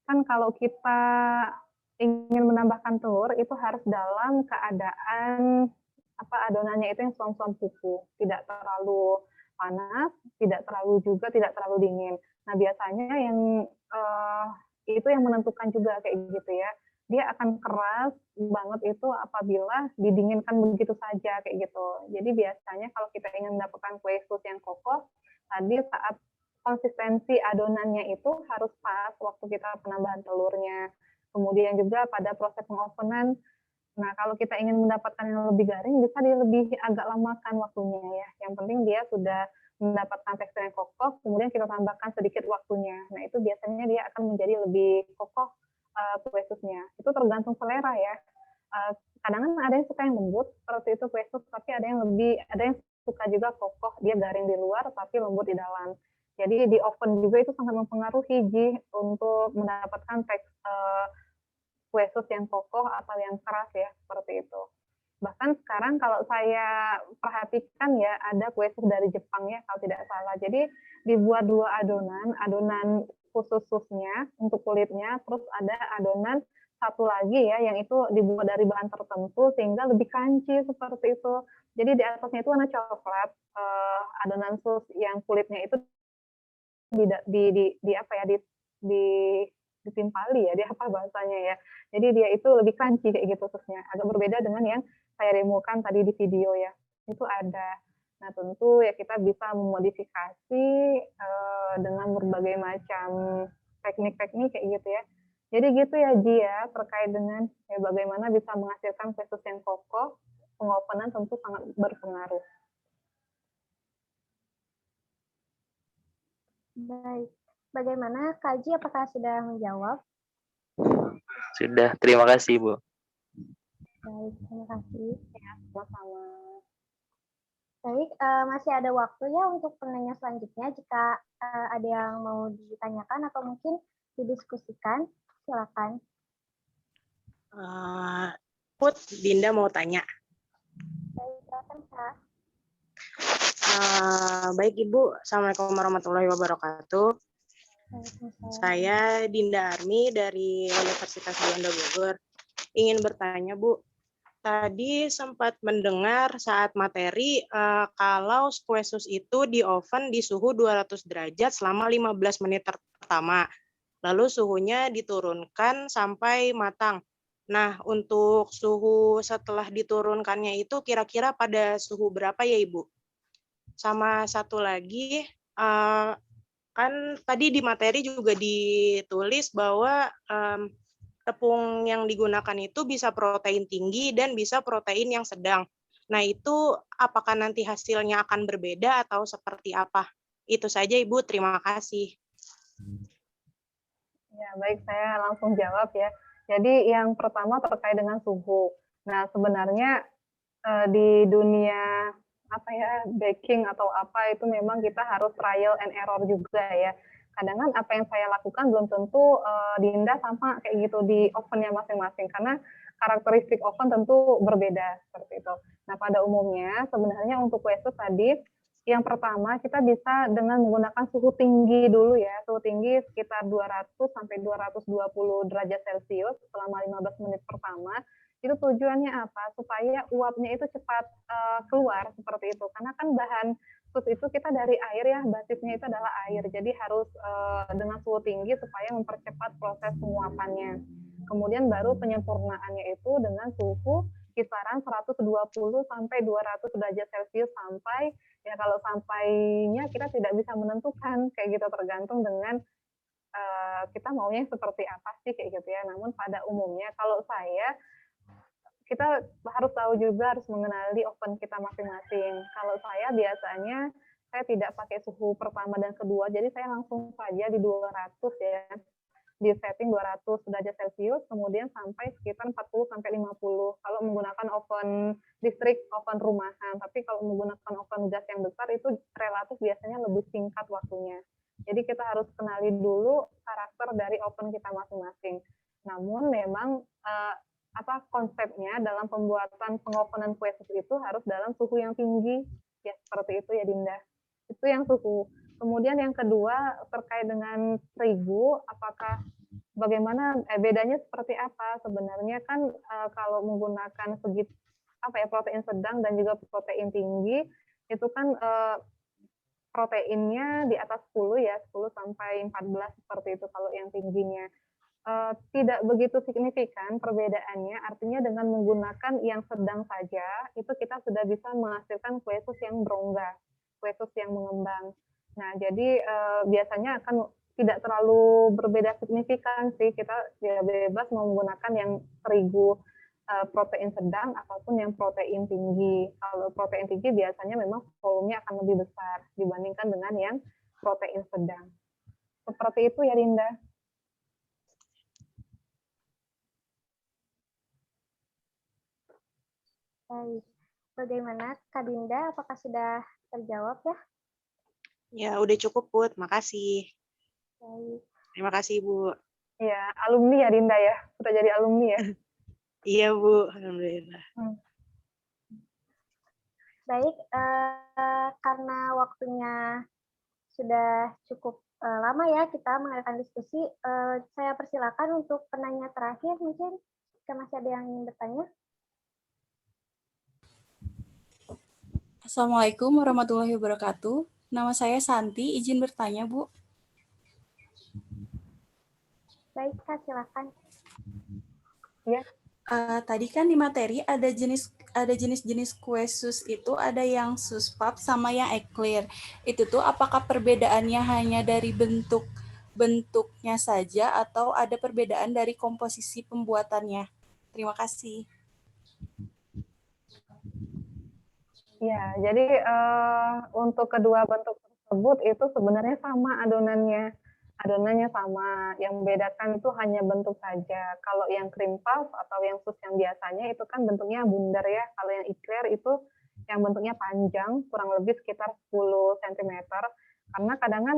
kan kalau kita ingin menambahkan telur itu harus dalam keadaan adonannya itu yang suam-suam kuku, tidak terlalu panas, tidak terlalu dingin. Nah biasanya yang itu yang menentukan juga kayak gitu ya. Dia akan keras banget itu apabila didinginkan begitu saja kayak gitu. Jadi biasanya kalau kita ingin mendapatkan kue sus yang kokoh, tadi saat konsistensi adonannya itu harus pas waktu kita penambahan telurnya. Kemudian juga pada proses pengovenan. Nah, kalau kita ingin mendapatkan yang lebih garing, bisa lebih agak lamakan waktunya ya. Yang penting dia sudah mendapatkan tekstur yang kokoh, kemudian kita tambahkan sedikit waktunya. Nah, itu biasanya dia akan menjadi lebih kokoh kue susnya. Itu tergantung selera ya. Kadang ada yang suka yang lembut, seperti itu kue sus, tapi ada yang suka juga kokoh, dia garing di luar tapi lembut di dalam. Jadi di oven juga itu sangat mempengaruhi untuk mendapatkan kue sus yang kokoh atau yang keras ya, seperti itu. Bahkan sekarang kalau saya perhatikan ya, ada kue sus dari Jepang ya, kalau tidak salah. Jadi dibuat dua adonan khusus susnya untuk kulitnya, terus ada adonan satu lagi ya, yang itu dibuat dari bahan tertentu sehingga lebih crunchy seperti itu. Jadi di atasnya itu warna coklat, adonan sus yang kulitnya itu ditimpali ya, dia apa bahasanya ya. Jadi dia itu lebih crunchy kayak gitu susnya. Agak berbeda dengan yang saya demokan tadi di video ya. Itu ada. Nah, tentu ya kita bisa memodifikasi dengan berbagai macam teknik-teknik kayak gitu ya. Jadi gitu ya Ji ya, terkait dengan ya bagaimana bisa menghasilkan kue sus yang kokoh, pengovenan tentu sangat berpengaruh. Baik. Bagaimana Kak Ji, apakah sudah menjawab? Sudah, terima kasih Ibu. Baik, terima kasih. Ya, sama-sama. Baik, masih ada waktu ya untuk penanya selanjutnya. Jika ada yang mau ditanyakan atau mungkin didiskusikan, silakan. Put, Dinda mau tanya. Baik, silakan Kak. Baik Ibu, Assalamualaikum warahmatullahi wabarakatuh. Saya Dinda Armi dari Universitas Juanda Bogor. Ingin bertanya Bu, tadi sempat mendengar saat materi kalau kue sus itu di oven di suhu 200 derajat selama 15 menit pertama. Lalu suhunya diturunkan sampai matang. Nah, untuk suhu setelah diturunkannya itu kira-kira pada suhu berapa ya Ibu? Sama satu lagi, kan tadi di materi juga ditulis bahwa tepung yang digunakan itu bisa protein tinggi dan bisa protein yang sedang. Nah, itu apakah nanti hasilnya akan berbeda atau seperti apa? Itu saja Ibu, terima kasih. Ya, baik, saya langsung jawab ya. Jadi yang pertama terkait dengan suhu. Nah, sebenarnya di dunia apa ya, baking atau apa itu memang kita harus trial and error juga ya. Kadang kan apa yang saya lakukan belum tentu Dinda sama kayak gitu di ovennya masing-masing karena karakteristik oven tentu berbeda seperti itu. Nah, pada umumnya sebenarnya untuk kue sus tadi yang pertama kita bisa dengan menggunakan suhu tinggi dulu ya, suhu tinggi sekitar 200 sampai 220 derajat Celcius selama 15 menit pertama. Itu tujuannya apa? Supaya uapnya itu cepat keluar seperti itu. Karena kan bahan sus itu kita dari air ya, basisnya itu adalah air. Jadi harus dengan suhu tinggi supaya mempercepat proses penguapannya. Kemudian baru penyempurnaannya itu dengan suhu kisaran 120 sampai 200 derajat Celcius sampai ya kalau sampainya kita tidak bisa menentukan kayak gitu tergantung dengan kita maunya seperti apa sih kayak gitu ya. Namun pada umumnya kalau saya kita harus tahu juga harus mengenali oven kita masing-masing. Kalau saya biasanya saya tidak pakai suhu pertama dan kedua, jadi saya langsung saja di 200 ya. Di setting 200 derajat Celcius, kemudian sampai sekitar 40 sampai 50. Kalau menggunakan oven listrik, oven rumahan. Tapi kalau menggunakan oven gas yang besar itu relatif biasanya lebih singkat waktunya. Jadi kita harus kenali dulu karakter dari oven kita masing-masing. Namun memang konsepnya dalam pembuatan pengovenan kue sus itu harus dalam suhu yang tinggi. Ya seperti itu ya Dinda. Itu yang suhu. Kemudian yang kedua terkait dengan terigu, apakah bagaimana bedanya seperti apa? Sebenarnya kan kalau menggunakan protein sedang dan juga protein tinggi itu kan proteinnya di atas 10 ya, 10 sampai 14 seperti itu kalau yang tingginya. Tidak begitu signifikan perbedaannya, artinya dengan menggunakan yang sedang saja itu kita sudah bisa menghasilkan kue sus yang berongga, kue sus yang mengembang. Nah, jadi biasanya akan tidak terlalu berbeda signifikan sih, kita ya bebas mau menggunakan yang terigu protein sedang ataupun yang protein tinggi. Kalau protein tinggi biasanya memang volumenya akan lebih besar dibandingkan dengan yang protein sedang. Seperti itu ya Dinda. Baik, bagaimana Kak Dinda? Apakah sudah terjawab ya? Ya, udah cukup, Put. Makasih. Baik. Terima kasih, Bu. Iya, alumni ya Dinda ya? Sudah jadi alumni ya? Iya, Bu. Alhamdulillah. Baik, karena waktunya sudah cukup lama ya kita mengadakan diskusi, saya persilakan untuk penanya terakhir mungkin jika masih ada yang ingin bertanya. Assalamualaikum warahmatullahi wabarakatuh. Nama saya Santi, izin bertanya, Bu. Baik, Kak, silakan. Ya. Tadi kan di materi ada jenis-jenis kue sus itu ada yang sus puff sama yang eclair. Itu tuh apakah perbedaannya hanya dari bentuknya saja atau ada perbedaan dari komposisi pembuatannya? Terima kasih. Ya, jadi untuk kedua bentuk tersebut itu sebenarnya sama adonannya. adonannya sama, yang membedakan itu hanya bentuk saja. Kalau yang cream puff atau yang sus yang biasanya itu kan bentuknya bundar ya. Kalau yang eclair itu yang bentuknya panjang, kurang lebih sekitar 10 cm. Karena kadang kan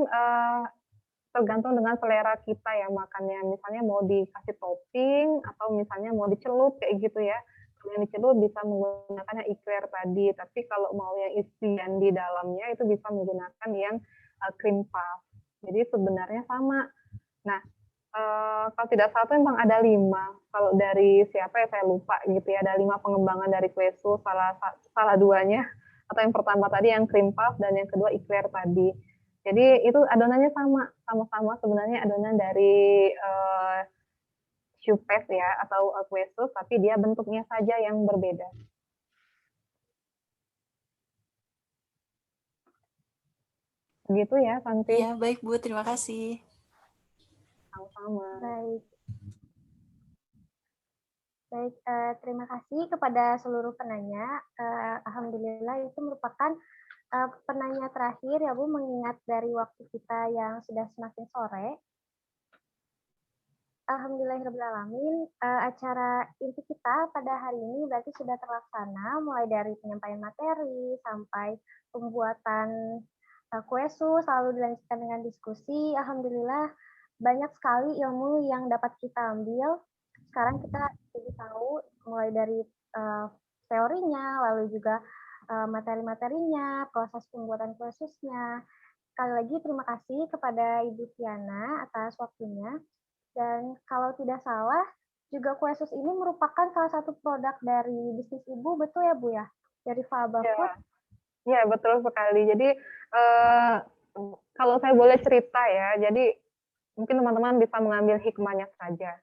tergantung dengan selera kita ya makannya. Misalnya mau dikasih topping atau misalnya mau dicelup kayak gitu ya. Kalau yang dicelup bisa menggunakan yang eclair tadi, tapi kalau mau yang isian di dalamnya itu bisa menggunakan yang cream puff. Jadi sebenarnya sama. Nah, kalau tidak salah itu memang ada 5. Kalau dari siapa ya saya lupa gitu ya, ada 5 pengembangan dari kue sus, salah 2-nya atau yang pertama tadi yang cream puff dan yang kedua eclair tadi. Jadi itu adonannya sama-sama sebenarnya adonan dari choux paste ya atau kue sus, tapi dia bentuknya saja yang berbeda. Begitu ya, Santi. Iya, baik Bu, terima kasih. Sama-sama. Baik. Baik, terima kasih kepada seluruh penanya. Alhamdulillah itu merupakan penanya terakhir ya Bu, mengingat dari waktu kita yang sudah semakin sore. Alhamdulillahirrahmanirrahim, acara inti kita pada hari ini berarti sudah terlaksana, mulai dari penyampaian materi sampai pembuatan kue sus, lalu dilanjutkan dengan diskusi. Alhamdulillah banyak sekali ilmu yang dapat kita ambil. Sekarang kita jadi tahu mulai dari teorinya, lalu juga materi-materinya, proses pembuatan kue susnya. Sekali lagi terima kasih kepada Ibu Tiana atas waktunya. Dan kalau tidak salah, juga kue sus ini merupakan salah satu produk dari bisnis Ibu, betul ya Bu ya? Dari Faba Food? Ya, betul sekali. Jadi kalau saya boleh cerita ya, jadi mungkin teman-teman bisa mengambil hikmahnya saja.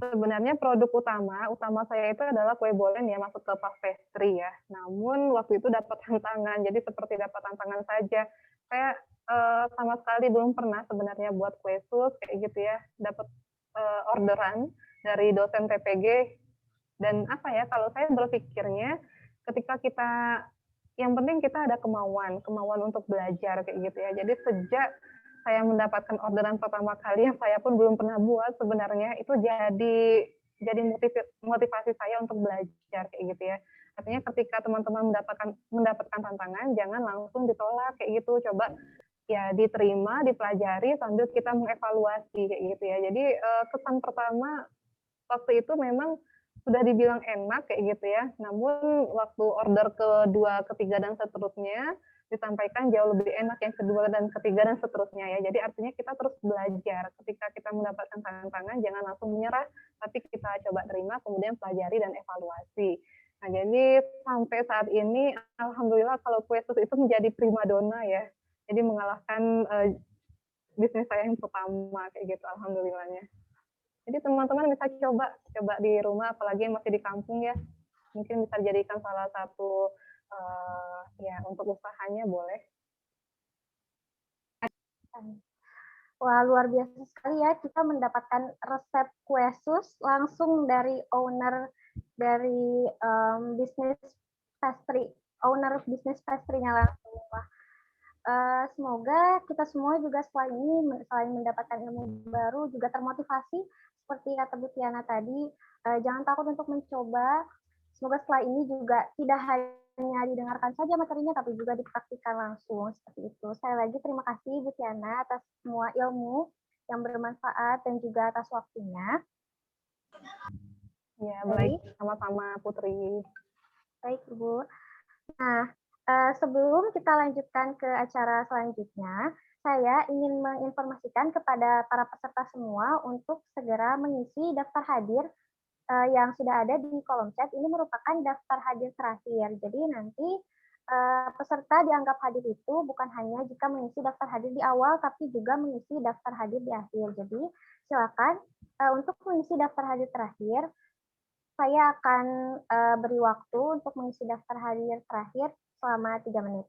Sebenarnya produk utama saya itu adalah kue bolen ya, masuk ke puff pastry ya. Namun waktu itu dapat tantangan, jadi seperti dapat tantangan saja. Saya sama sekali belum pernah sebenarnya buat kue sus kayak gitu ya, dapat orderan dari dosen TPG. Dan apa ya, kalau saya berpikirnya ketika kita, yang penting kita ada kemauan untuk belajar kayak gitu ya. Jadi sejak saya mendapatkan orderan pertama kali yang saya pun belum pernah buat sebenarnya, itu jadi motivasi saya untuk belajar kayak gitu ya. Artinya ketika teman-teman mendapatkan tantangan, jangan langsung ditolak kayak gitu. Coba ya diterima, dipelajari sambil kita mengevaluasi kayak gitu ya. Jadi kesan pertama waktu itu memang sudah dibilang enak kayak gitu ya. Namun waktu order kedua, ketiga dan seterusnya disampaikan jauh lebih enak yang kedua dan ketiga dan seterusnya ya. Jadi artinya kita terus belajar. Ketika kita mendapatkan tantangan jangan langsung menyerah, tapi kita coba terima kemudian pelajari dan evaluasi. Nah, jadi sampai saat ini alhamdulillah kalau kue sus itu menjadi primadona ya. Jadi mengalahkan bisnis saya yang pertama kayak gitu alhamdulillahnya. Jadi teman-teman bisa coba di rumah, apalagi yang masih di kampung ya, mungkin bisa dijadikan salah satu ya untuk usahanya boleh. Wah, luar biasa sekali ya, kita mendapatkan resep kue sus langsung dari owner dari bisnis pastry, owner bisnis pastry-nya langsung. Wah, semoga kita semua juga selain mendapatkan ilmu baru juga termotivasi seperti kata Bu Tiana tadi, jangan takut untuk mencoba. Semoga setelah ini juga tidak hanya didengarkan saja materinya, tapi juga dipraktikkan langsung seperti itu. Saya lagi terima kasih Bu Tiana atas semua ilmu yang bermanfaat dan juga atas waktunya. Ya, baik. Sama-sama Putri. Baik, Ibu. Nah, sebelum kita lanjutkan ke acara selanjutnya, saya ingin menginformasikan kepada para peserta semua untuk segera mengisi daftar hadir yang sudah ada di kolom chat. Ini merupakan daftar hadir terakhir. Jadi nanti peserta dianggap hadir itu bukan hanya jika mengisi daftar hadir di awal, tapi juga mengisi daftar hadir di akhir. Jadi silakan untuk mengisi daftar hadir terakhir. Saya akan beri waktu untuk mengisi daftar hadir terakhir selama 3 menit.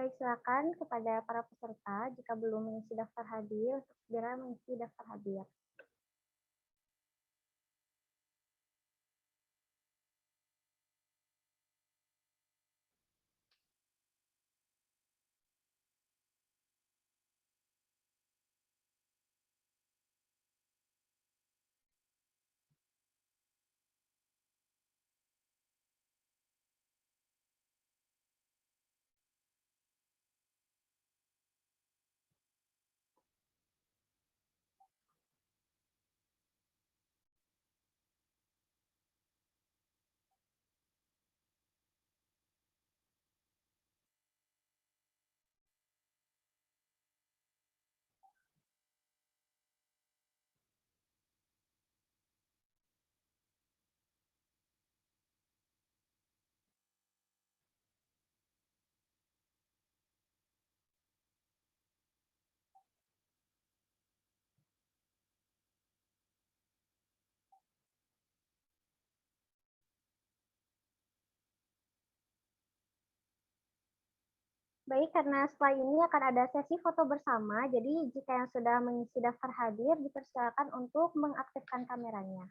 Baik, silakan kepada para peserta jika belum mengisi daftar hadir untuk segera mengisi daftar hadir. Baik, karena setelah ini akan ada sesi foto bersama, jadi jika yang sudah mengisi daftar hadir, dipersilakan untuk mengaktifkan kameranya.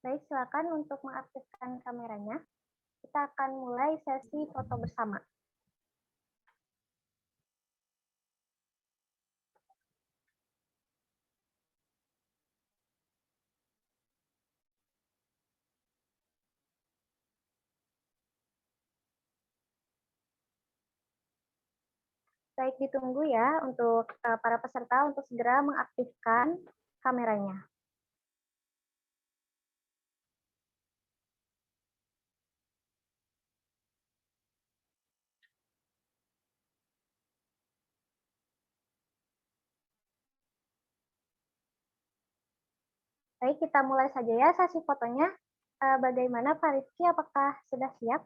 Baik, silakan untuk mengaktifkan kameranya. Kita akan mulai sesi foto bersama. Baik, ditunggu ya untuk para peserta untuk segera mengaktifkan kameranya. Baik, kita mulai saja ya sesi fotonya. Bagaimana Pak Rizky, apakah sudah siap?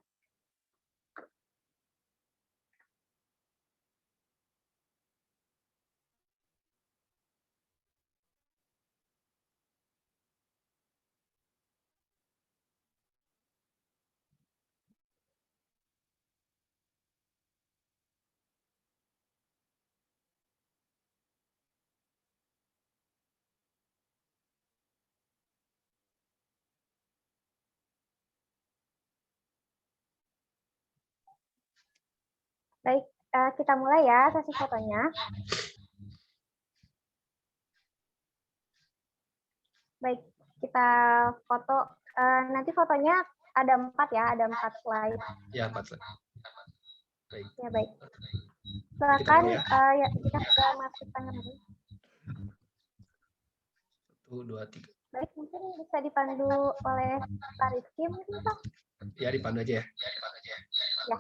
Baik, kita mulai ya sesi fotonya. Baik, kita foto. Nanti fotonya ada 4 ya, ada 4 slide. Ya, 4 slide. Baik. Ya, baik. Silakan ya, jika sudah masuk kamera. 1, 2, 3. Baik, mungkin bisa dipandu oleh Pak Rizky mungkin Pak? Ya, dipandu aja ya. Ya.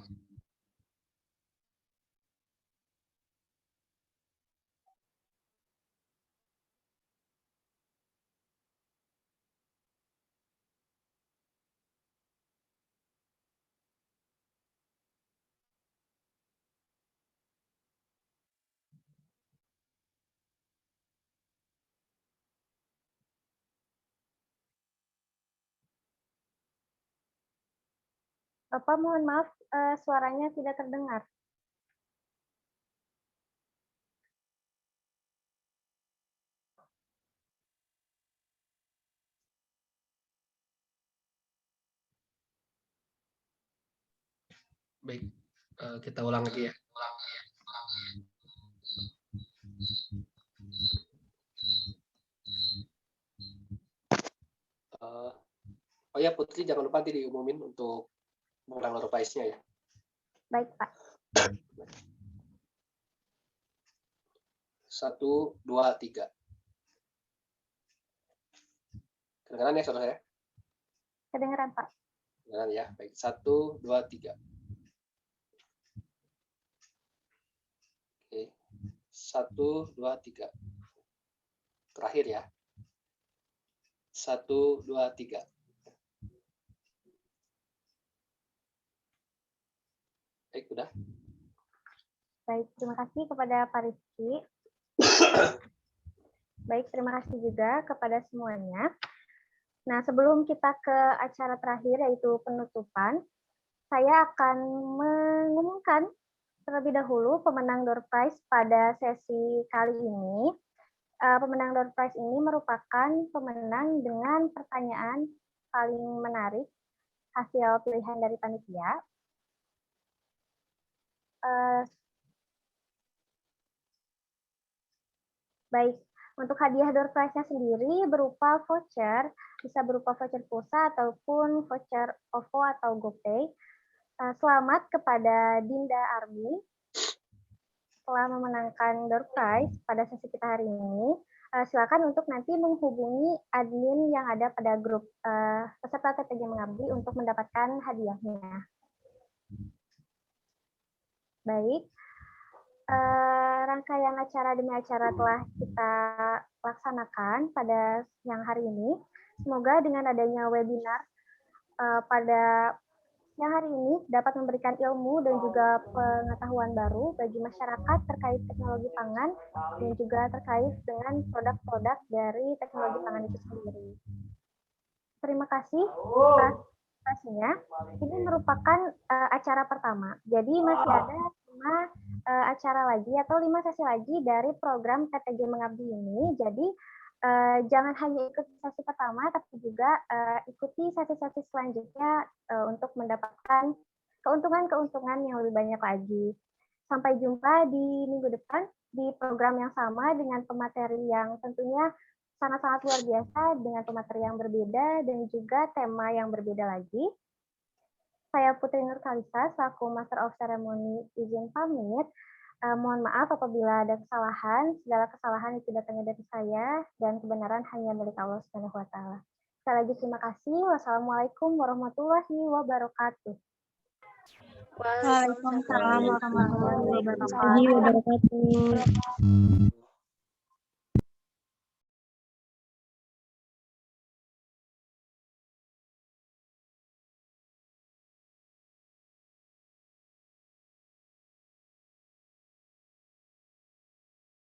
Bapak mohon maaf, suaranya tidak terdengar. Baik, kita ulang lagi ya. Oh ya, Putri, jangan lupa nanti diumumin untuk mengulang revise-nya ya. Baik, Pak. 1, 2, 3. Kedengaran ya, saudara ya? Kedengaran, Pak. Kedengaran ya. Baik, 1, 2, 3. Oke. 1, 2, 3. Terakhir ya. 1, 2, 3. Baik, udah. Baik, terima kasih kepada Pak Rizky. Baik, terima kasih juga kepada semuanya. Nah, sebelum kita ke acara terakhir yaitu penutupan, saya akan mengumumkan terlebih dahulu pemenang door prize pada sesi kali ini. Pemenang door prize ini merupakan pemenang dengan pertanyaan paling menarik hasil pilihan dari panitia. Baik, untuk hadiah door prize-nya sendiri berupa voucher, bisa berupa voucher pulsa ataupun voucher OVO atau GoPay. Selamat kepada Dinda Armi telah memenangkan door prize pada sesi kita hari ini. Silakan untuk nanti menghubungi admin yang ada pada grup peserta TPG Mengabdi untuk mendapatkan hadiahnya. Baik, rangkaian acara demi acara telah kita laksanakan pada siang hari ini. Semoga dengan adanya webinar pada siang hari ini dapat memberikan ilmu dan juga pengetahuan baru bagi masyarakat terkait teknologi pangan dan juga terkait dengan produk-produk dari teknologi pangan itu sendiri. Terima kasih atas partisipasinya. Ini merupakan acara pertama. Jadi masih ada 5 acara lagi atau 5 sesi lagi dari program TPG Mengabdi ini. Jadi jangan hanya ikut sesi pertama, tapi juga ikuti sesi-sesi selanjutnya untuk mendapatkan keuntungan-keuntungan yang lebih banyak lagi. Sampai jumpa di minggu depan di program yang sama dengan pemateri yang tentunya sangat-sangat luar biasa dengan pemateri yang berbeda dan juga tema yang berbeda lagi. Saya Putri Nur Kalisa, selaku Master of Ceremony, izin pamit. Mohon maaf apabila ada kesalahan. Segala kesalahan itu datangnya dari saya dan kebenaran hanya milik Allah Subhanahu wa taala. Sekali lagi terima kasih. Wassalamualaikum warahmatullahi wabarakatuh. Waalaikumsalam warahmatullahi wabarakatuh. Wabarakatuh.